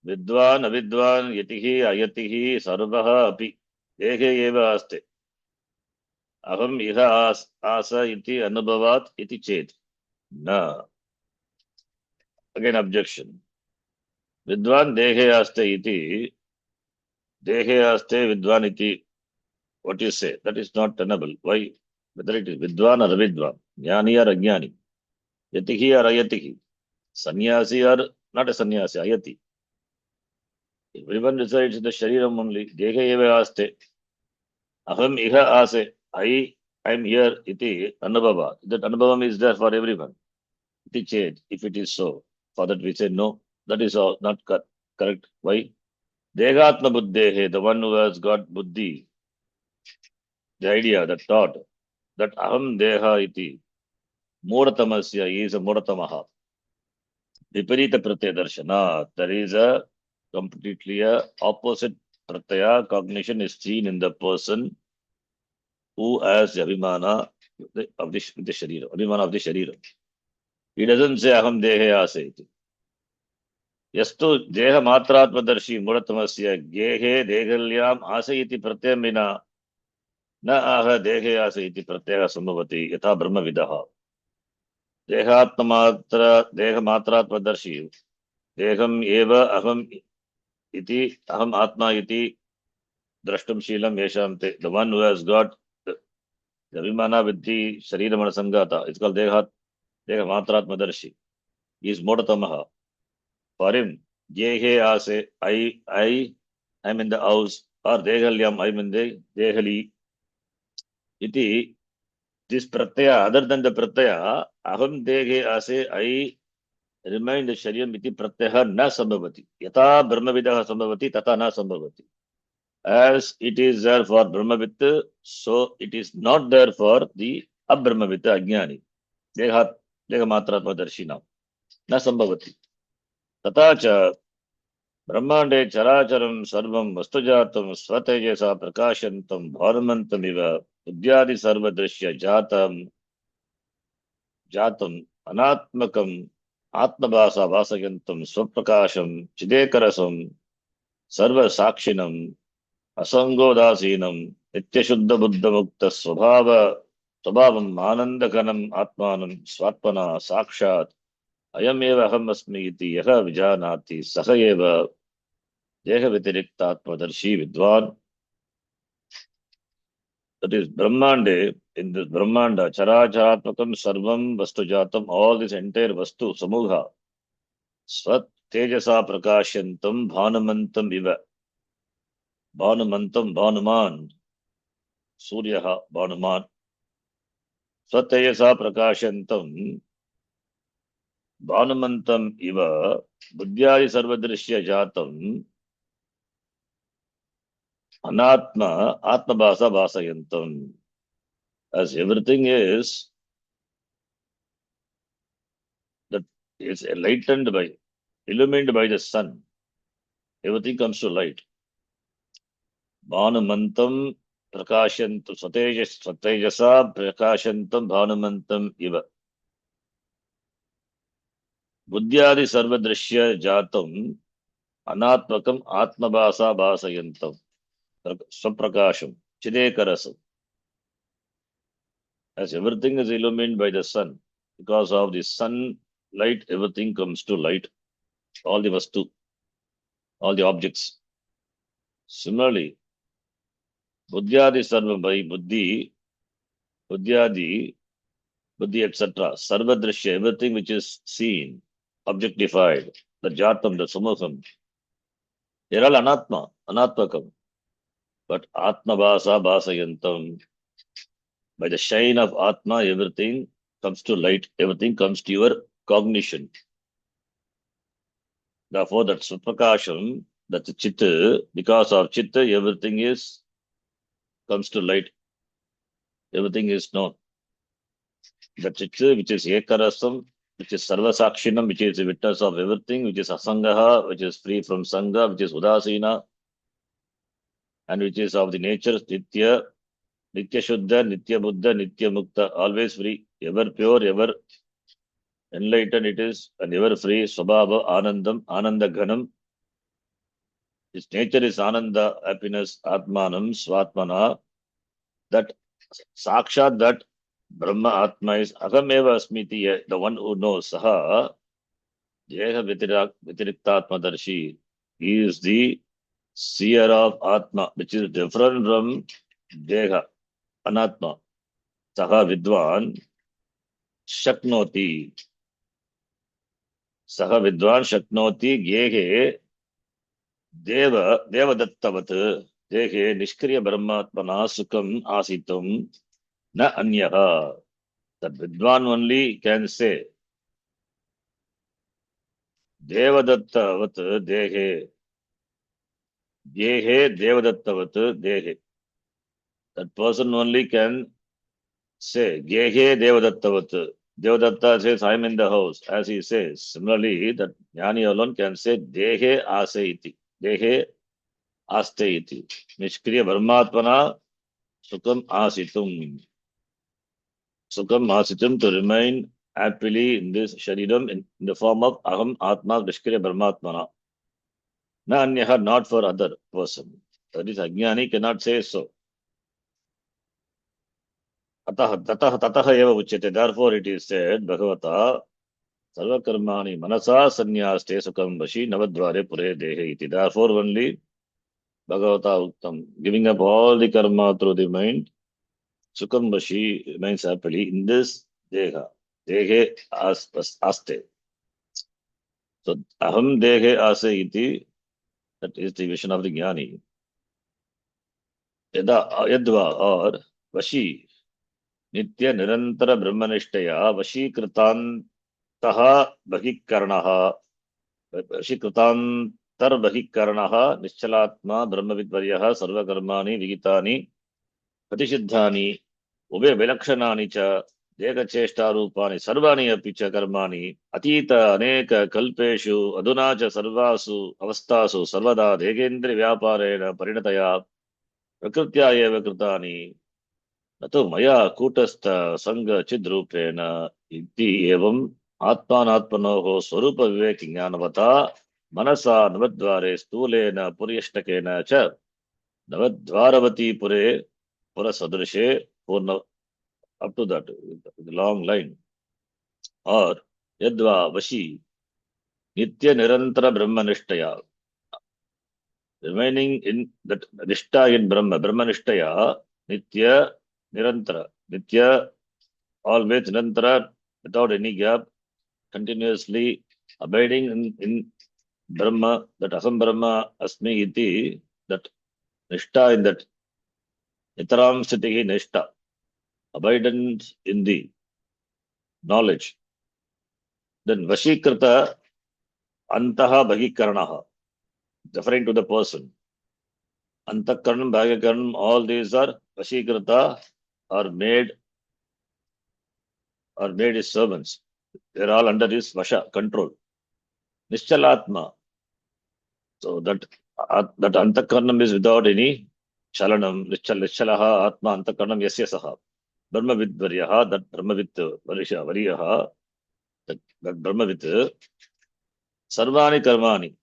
Vidwan, Avidwan, Yatihi, Ayatihi, Sarvaha Api. Dekhe Eva Aste. Aham Iha Asa Iti Anubhavat Iti Chet. Na. Again objection. Vidwan Dekhe Aste Iti. Dekhe Aste Vidwan Iti. What you say? That is not tenable. Why? Whether it is Vidwan or Avidwan, Jnani or Ajnani, Yatihi or Ayatihi, Sannyasi or not a sannyasi, Ayati. Everyone resides in the Shariram only. Dehe eva aste. Aham iha ase. I am here. Iti anubhava. That anubhavam is there for everyone. Iti ched. If it is so, for that we say no. That is all not correct. Why? Dehatma buddhehe, the one who has got buddhi, the idea, the thought, that aham deha iti, muratamasya, he is a muratamaha. Viparita pratyaya darshana, there is a completely opposite pratyaya cognition is seen in the person who has the abhimana of the sharira, abhimana of the sharira. He doesn't say aham dehe ase. Yastu deha matratmadarshi muratamasya gehe dehalyam ase iti pratyam vina न आह देहे आस इति प्रत्ययः सम्भवति यथा ब्रह्मविदः देहमात्रात्मदर्शी देहम् एव अहम् इति अहम् आत्मा इति द्रष्टुं शीलं येषां ते the one who has got the Vimana with the Sharira Manasangata. It's called Dehamatratmadarshi. He is Modatamaha. For him, Jehe Ase, I'm in the house, or Dehalyam, I'm in the Dehali. Iti, this pratyaya, other than the pratyaya, Aham Dehe Ase, I remain the Sharyam iti pratyaya na sambhavati. Yata Brahmavidaha sambhavati, tata na sambhavati. As it is there for Brahmavit, so it is not there for the Abrahmavit Ajnani. Dehamatratmadarshina. Na sambhavati. Tata cha Brahmande characharam sarvam vastujatam svatejasa prakashantam bharamantam iva udyadi sarva drishya jatam anatmakam atmabhasa vasayantam swaprakasham chidekarasam sarva sakshinam asangोदासीनम नित्यशुद्ध Buddha मुक्त स्वभावम आनंदघनम आत्मानं स्वात्मना साक्षात् अयमेव अहम् अस्मि इति यः विजानाति सः एव देह व्यतिरिक्तात्मदर्शी विद्वान्. That is Brahmande, in this Brahmanda, Characharatmakam Sarvam Vastujatam, all this entire Vastu, Samugha, Swat Tejasa Prakashyantam Bhanamantam Iva. Bhanumantam Bhanuman, Suryaha Bhanuman. Swatejasa Prakashantam Bhanumantam Iva Buddhyadi Sarvadrishya Jatam Anatma Atmabhasa Bhasayantam. As everything is that is enlightened by, illumined by the sun, everything comes to light. Bhanumantam Prakashantam Swatejasa Prakashantam Bhanumantam Iva. Buddhyadi Sarvadrishya Jatam Anatmakam Atmabhasa Bhasayantam Swaprakasham Chidekarasam. As everything is illumined by the sun, because of the sun light, everything comes to light. All the vastu, all the objects. Similarly, Buddhyadi Sarva by Buddhi, Buddhyadi, Buddhi, etc. Sarvadrishya, everything which is seen, objectified, the Jatam, the Samukam, they're all Anatma, Anatmakam. But Atma Bhasa Bhasayantam, by the shine of Atma, everything comes to light, everything comes to your cognition. Therefore, that Suprakasham, that's Chitta, because of Chitta, everything comes to light. Everything is known. The Chitta, which is Ekarasam, which is Sarvasakshinam, which is the witness of everything, which is Asangaha, which is free from Sangha, which is Udasina, and which is of the nature Nitya, Nitya Shuddha, Nitya Buddha, Nitya Mukta, always free, ever pure, ever enlightened it is, and ever free, Swabhava, Anandam, Ananda Ghanam. Its nature is Ananda, happiness, Atmanam, Swatmana. That Sakshat, that Brahma Atma is Ahameva Asmiti, the one who knows, Saha, Jeha Vitiriktatmadarshi. He is the seer of Atma, which is different from Deha, Anatma. Saha Vidwan Shaknoti. Saha Vidwan Shaknoti Gehe Devadattavat Dehe Nishkriya Brahmatmana Sukham Asitum Na Anyaha. That Vidwan only can say Devadattavat Dehe Gehe Devadattavat Dehe. That person only can say Gehe Devadattavat. Devadatta says, I am in the house, as he says. Similarly, that Jnani alone can say Dehe Aseiti. Dehe Asteiti. Nishkriya Brahmatmana Sukham Asitum. Sukham Asitum, to remain happily in this Shariram in the form of Aham Atma Nishkriya Brahmatmana. Na Anyaha, not for other person. That is, Ajnani cannot say so. ततः एव उच्यते. Therefore it is said Bhagavata Sarvakarmani Manasa Sanyaste Sukham Vashi Navadvare Pure Dehe iti. Therefore only Bhagavata Uttam, giving up all the karma through the mind, Sukham Vashi remains happily in this Deha. Dehe Aste. So Aham Dehe Ase iti, that is the vision of the Jnani. Yadva or Vashi Nitya Nirantara Brahmanishtaya Vashikritantaha Bhagikkaranaha Vashikritantar Bhagikkaranaha Nischalaatma Brahmavidvaryah Sarvakarmani Vigitani Pratishiddhani Ube Vilakshanaani cha Dekacheshtarupani Sarvani api cha karmani Atita Aneka Kalpeshu Aduna cha Sarvasu Avastasu Sarvada Degendri Vyaparena Parinataya Prakrutya eva Krutani Nato Maya Kutastha Sangha Chidrupena Iti Evam Atmanatmanoho Swarupa Vivek Jnanavata Manasa Navadvare Stulena Puryashtakena cha Navadvaravati Pure Purasadrishe Purna, up to that, the long line. Or Yadva Vashi Nitya Nirantara Brahmanishtaya, remaining in that Nishta in Brahmanishtaya, Nitya Nirantara, Nitya always Nirantara, without any gap, continuously abiding in Brahma, that Asam Brahma Asmi iti, that Nishta in that Nitaram Sitihi Nishta, abidance in the knowledge. Then Vashikrita Antaha Bhagikaranaha, referring to the person. Antakaranam, Bhagakaranam, all these are Vashikrita, are made his servants. They are all under his Vasha, control. Nischalatma. So that Antakaranam is without any Chalanam. Nischalaha Atma Antakaranam Yasya Saha. Brahmavid Varyaha, that Brahmavid Varyaha, that Brahmavid Sarvani Karmani.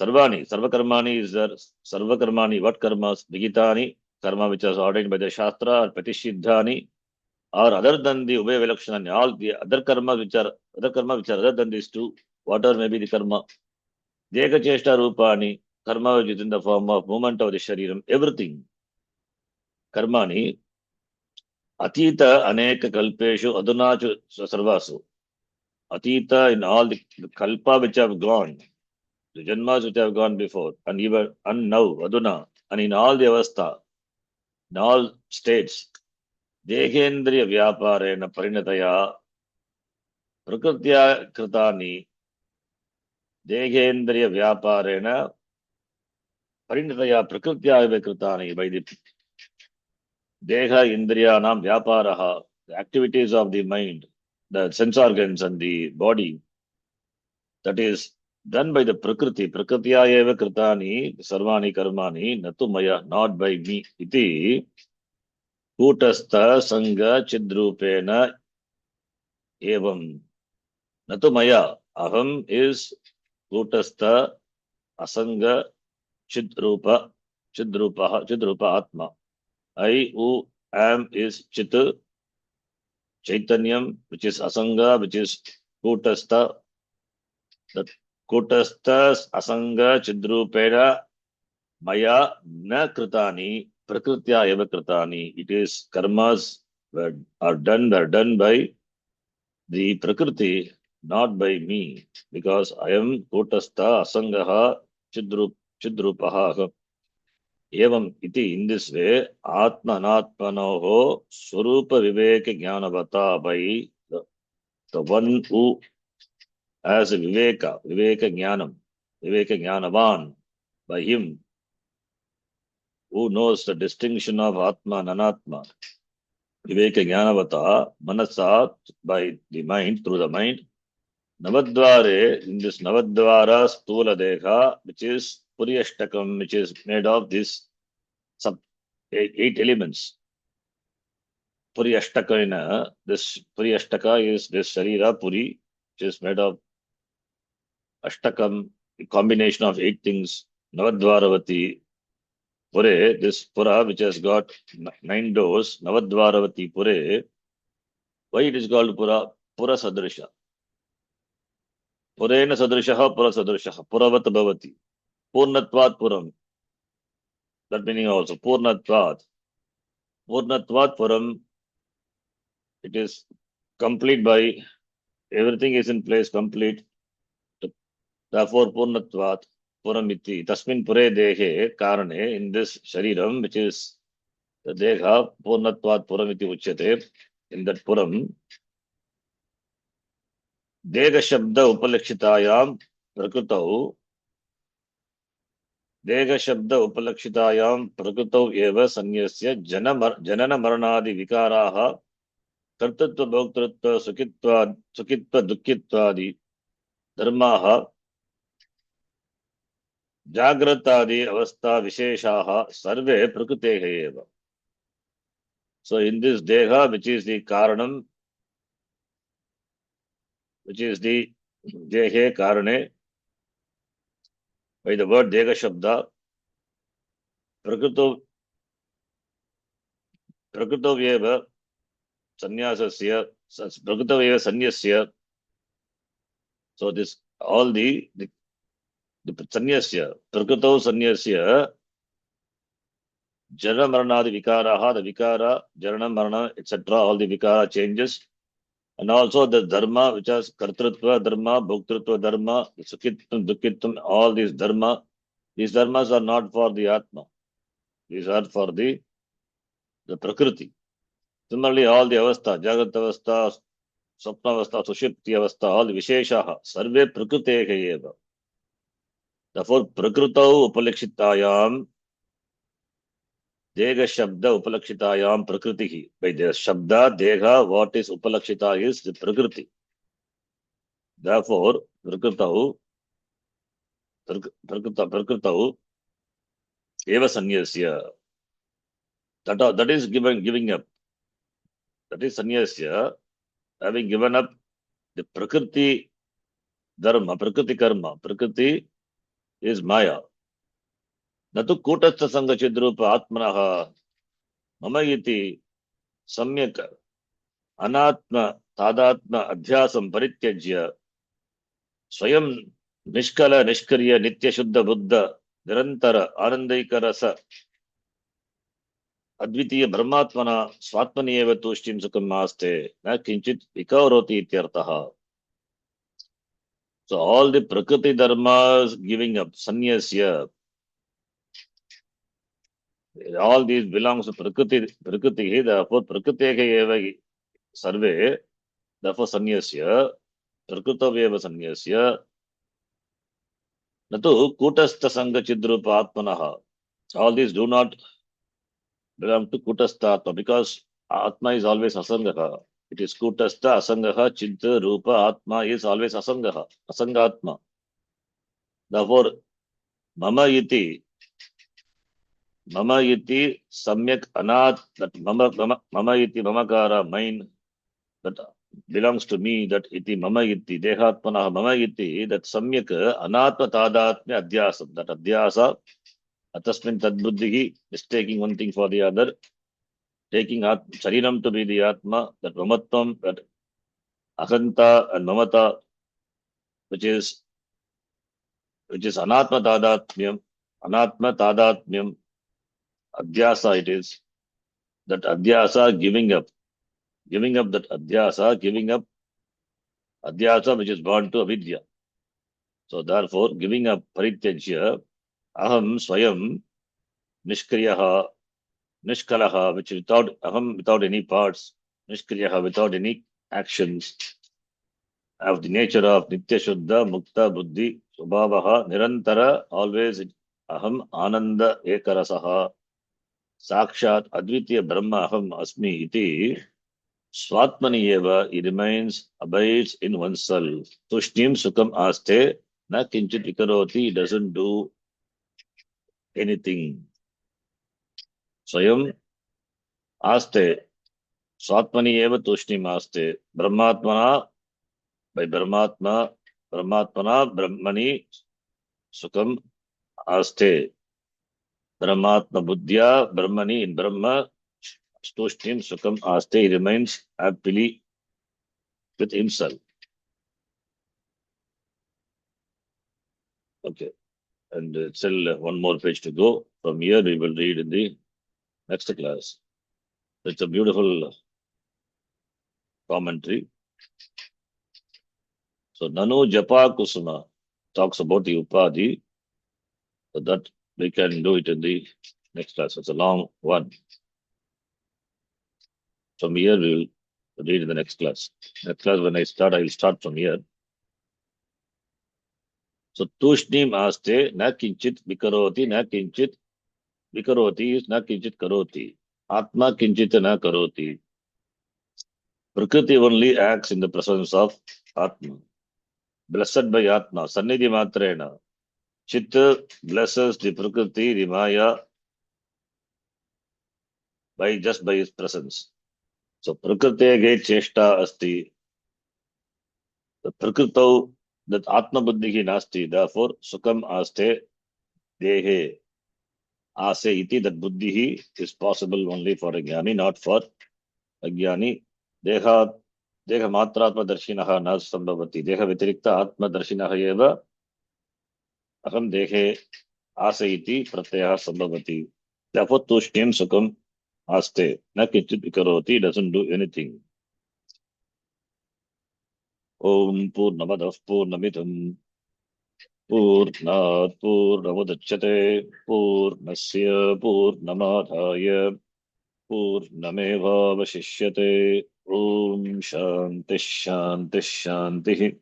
Sarva Karmani is there. Sarva Karmani, what karmas? Vigitani, karma which is ordained by the Shastra, or Pratishiddhani, or other than the Ubhay Vilakshanani, all the other karmas which are other than these two, whatever may be the karma. Deka Cheshta Rupani, karma which is in the form of movement of the Shariram, everything. Karmani, Atita Aneka Kalpeshu Adunachu Sarvasu. Atita in all the kalpa which have gone. The Janmas which have gone before, and even and now, Aduna, and in all the avastha, in all states, Dehendriya Vyaparena Parinataya Prakrutya Kritani, Dehendriya Vyaparena Parinataya Prakrutya Kritani, by the Deha Indriyanam Vyaparaha, the activities of the mind, the sense organs and the body, that is done by the Prakriti. Prakritiya eva Kritani, Sarvani Karmani, Natu Maya, not by me. Iti Kutastha Sangha Chidrupena Evam. Natu Maya, Aham is Kutastha Asanga Chidrupa Atma. I who am is Chit, Chaitanyam, which is Asanga, which is Kutastha. That Kutastha Asanga Chidrupena Maya na Kritani Prakritya eva Kritani. It is karmas are done by the Prakriti, not by me, because I am Kutastha Asangaha Chidrupaha. Evam iti, in this way, Atma Anatmanoho Swarupa Viveka Jnanavata, by the one who has a Viveka Jnanam, Viveka Jnanavan, by him who knows the distinction of Atma and Anatma. Viveka Jnanavata, Manasa, by the mind, through the mind. Navadvare, in this Navadvara Stula Deha, which is Puryashtakam, which is made of these eight elements. Puryashtakana, this Puryashtaka is this Sharira Puri, which is made of Ashtakam, a combination of 8 things. Navadvaravati, Pure, this Pura which has got 9 doors, Navadvaravati Pure. Why it is called Pura? Pura Sadrisha. Purena Sadrishaha, Pura Sadrishaha, Puravat Bhavati. Purnatvat Puram. That meaning also Purnatvat. Purnatvat Puram. It is complete by everything is in place, complete. Therefore, Purnatvat Puramiti. Tasmin Pure Dehe Karane, in this Shariram, which is the Deha, Purnatvat Puramiti Uchyate, in that Puram, Dega Shabda Upalakshitayam Prakutau, Dega Shabda Upalakshitayam Prakutau Eva Sanyasya Janana Maranadi Vikaraha Kartatva Bhoktatva Sukitva Dukkitvadi Dharmaha Jagratadi Avastha Visheshaha Sarve Prakutehe Eva. So in this Deha, which is the Karanam, which is the Dehe Karane, by the word Dega Shabda, Prakuto Vyeva Sannyasasya, Prakuto Vyeva Sanyasya. So this all the Sanyasya, Prakuto Sanyasya, Jana Maranadi Vikaraha, the Vikara, Jana Marana, etc., all the Vikara changes. And also the Dharma, which has Kartrutva Dharma, Bhoktrutva Dharma, Sukitvam, Dukkitvam, all these Dharma. These Dharmas are not for the Atma. These are for the Prakriti. Similarly, all the Avastha, Jagat Avastha, Sapna Avastha, Sushipti Avastha, all the Visheshaha, Sarve Prakritehe Eva. Therefore, Prakrutau Upalakshitayam, Dega Shabda Upalakshitayam Prakritihi. By the Shabda, Dega, what is Upalakshita is the Prakriti. Therefore, Prakrutau Eva Sanyasya. That is giving up. That is Sanyasya, having given up the Prakriti Dharma, Prakriti Karma. Prakriti is Maya. Natu Kutastha Sangha Chidrupa Atmanaha Mamayiti Samyak Anatma Tadatma Adhyasam Parityajya Swayam Nishkala Nishkariya Nitya Shuddha Buddha Nirantara Anandaika Rasa Advitiya Brahmatmana Swatmani Eva Tushtim Sukam Maste Na Kinchit Vikauroti Ityartaha. So all the Prakriti Dharmas giving up, Sanyasya, all these belongs to Prakriti, therefore Prakriti Eva Sarve, therefore Sanyasya, Prakrutaveva Sanyasya, Natu Kutastha Sangha Chidrupa Atmanaha. All these do not belong to Kutastha Atma because Atma is always Asangaha. It is Kutastha, Asangaha, Chidda, Rupa, Atma is always Asangaha, Asangatma. Therefore, Mama Iti Samyak Anat, that Mama Iti Mamakara, mine, that belongs to me, that Iti Mama Iti, Dehatmana Mama Iti, that Samyak Anatma Tadatmya Adhyasam, that Adhyasa, Atasmin Tadbuddhihi, mistaking one thing for the other, taking Sharinam to be the Atma, that Mamatvam, that Akanta and Mamata, which is Anatma Tadatmyam, Adhyasa it is, that Adhyasa giving up that Adhyasa which is born to Avidya. So therefore, giving up Parityajya, Aham Swayam Nishkriyaha, Nishkalaha, which without any parts, Nishkriyaha, without any actions, of the nature of Nitya Shuddha, Mukta, Buddhi, Subhavaha, Nirantara, always Aham Ananda Ekarasaha, Sakshat Advitiya Brahma Aham Asmi Iti, Swatmani Eva, he abides in oneself. Tushtim Sukam Aste, Na Kinchit Vikaroti, he doesn't do anything. Swayam Aste, Swatmani Eva Tushtim Aste, Brahmatmana, by Brahmatmana, Brahmani Sukam Aste. Brahmatma buddhya Brahmani, in Brahma Stushtim Sukham Aste, he remains happily with himself. Okay, and still one more page to go. From here we will read in the next class. It's a beautiful commentary. So Nanu Japa Kusuma talks about the Upadhi, so that we can do it in the next class. It's a long one. From here we will read in the next class. Next class when I will start from here. So Tushnim Aste na kinchit vikaroti na kinchit vikaroti is na kinchit karoti. Atma kinchit na karoti. Prakriti only acts in the presence of Atma. Blessed by Atma, Sannidhi Matrena. Chit blesses the Prakriti, the Maya, just by his presence. So Prakriti ge cheshta asti. The Prakrito, that Atma buddhi nasti, therefore Sukham aste dehe. Ase iti, that buddhi is possible only for a jnani, not for a jnani. Deha matratma darshinaha na sambhavati. Deha vitirikta atma darshinaha eva aham dehe ase iti pratyaya sambhavati. Therefore tushtim sukham aste na kinchit vikaroti, doesn't do anything. Om Purnamadav Purnamidam Purnat Purnamudachyate Purnasya Purnamadhaya Purnamevavashishyate. Om Shanti Shanti Shanti.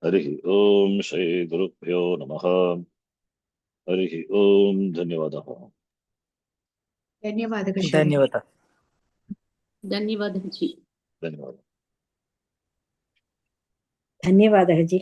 Hari Om Shri Gurubhyo Namaha. Hari Om. Dhanyavadaha. ధన్యవాదాలు ధన్యవాదాలు. ధన్యవాదాలు G. Dhanyavadaha. ధన్యవాదాలు G.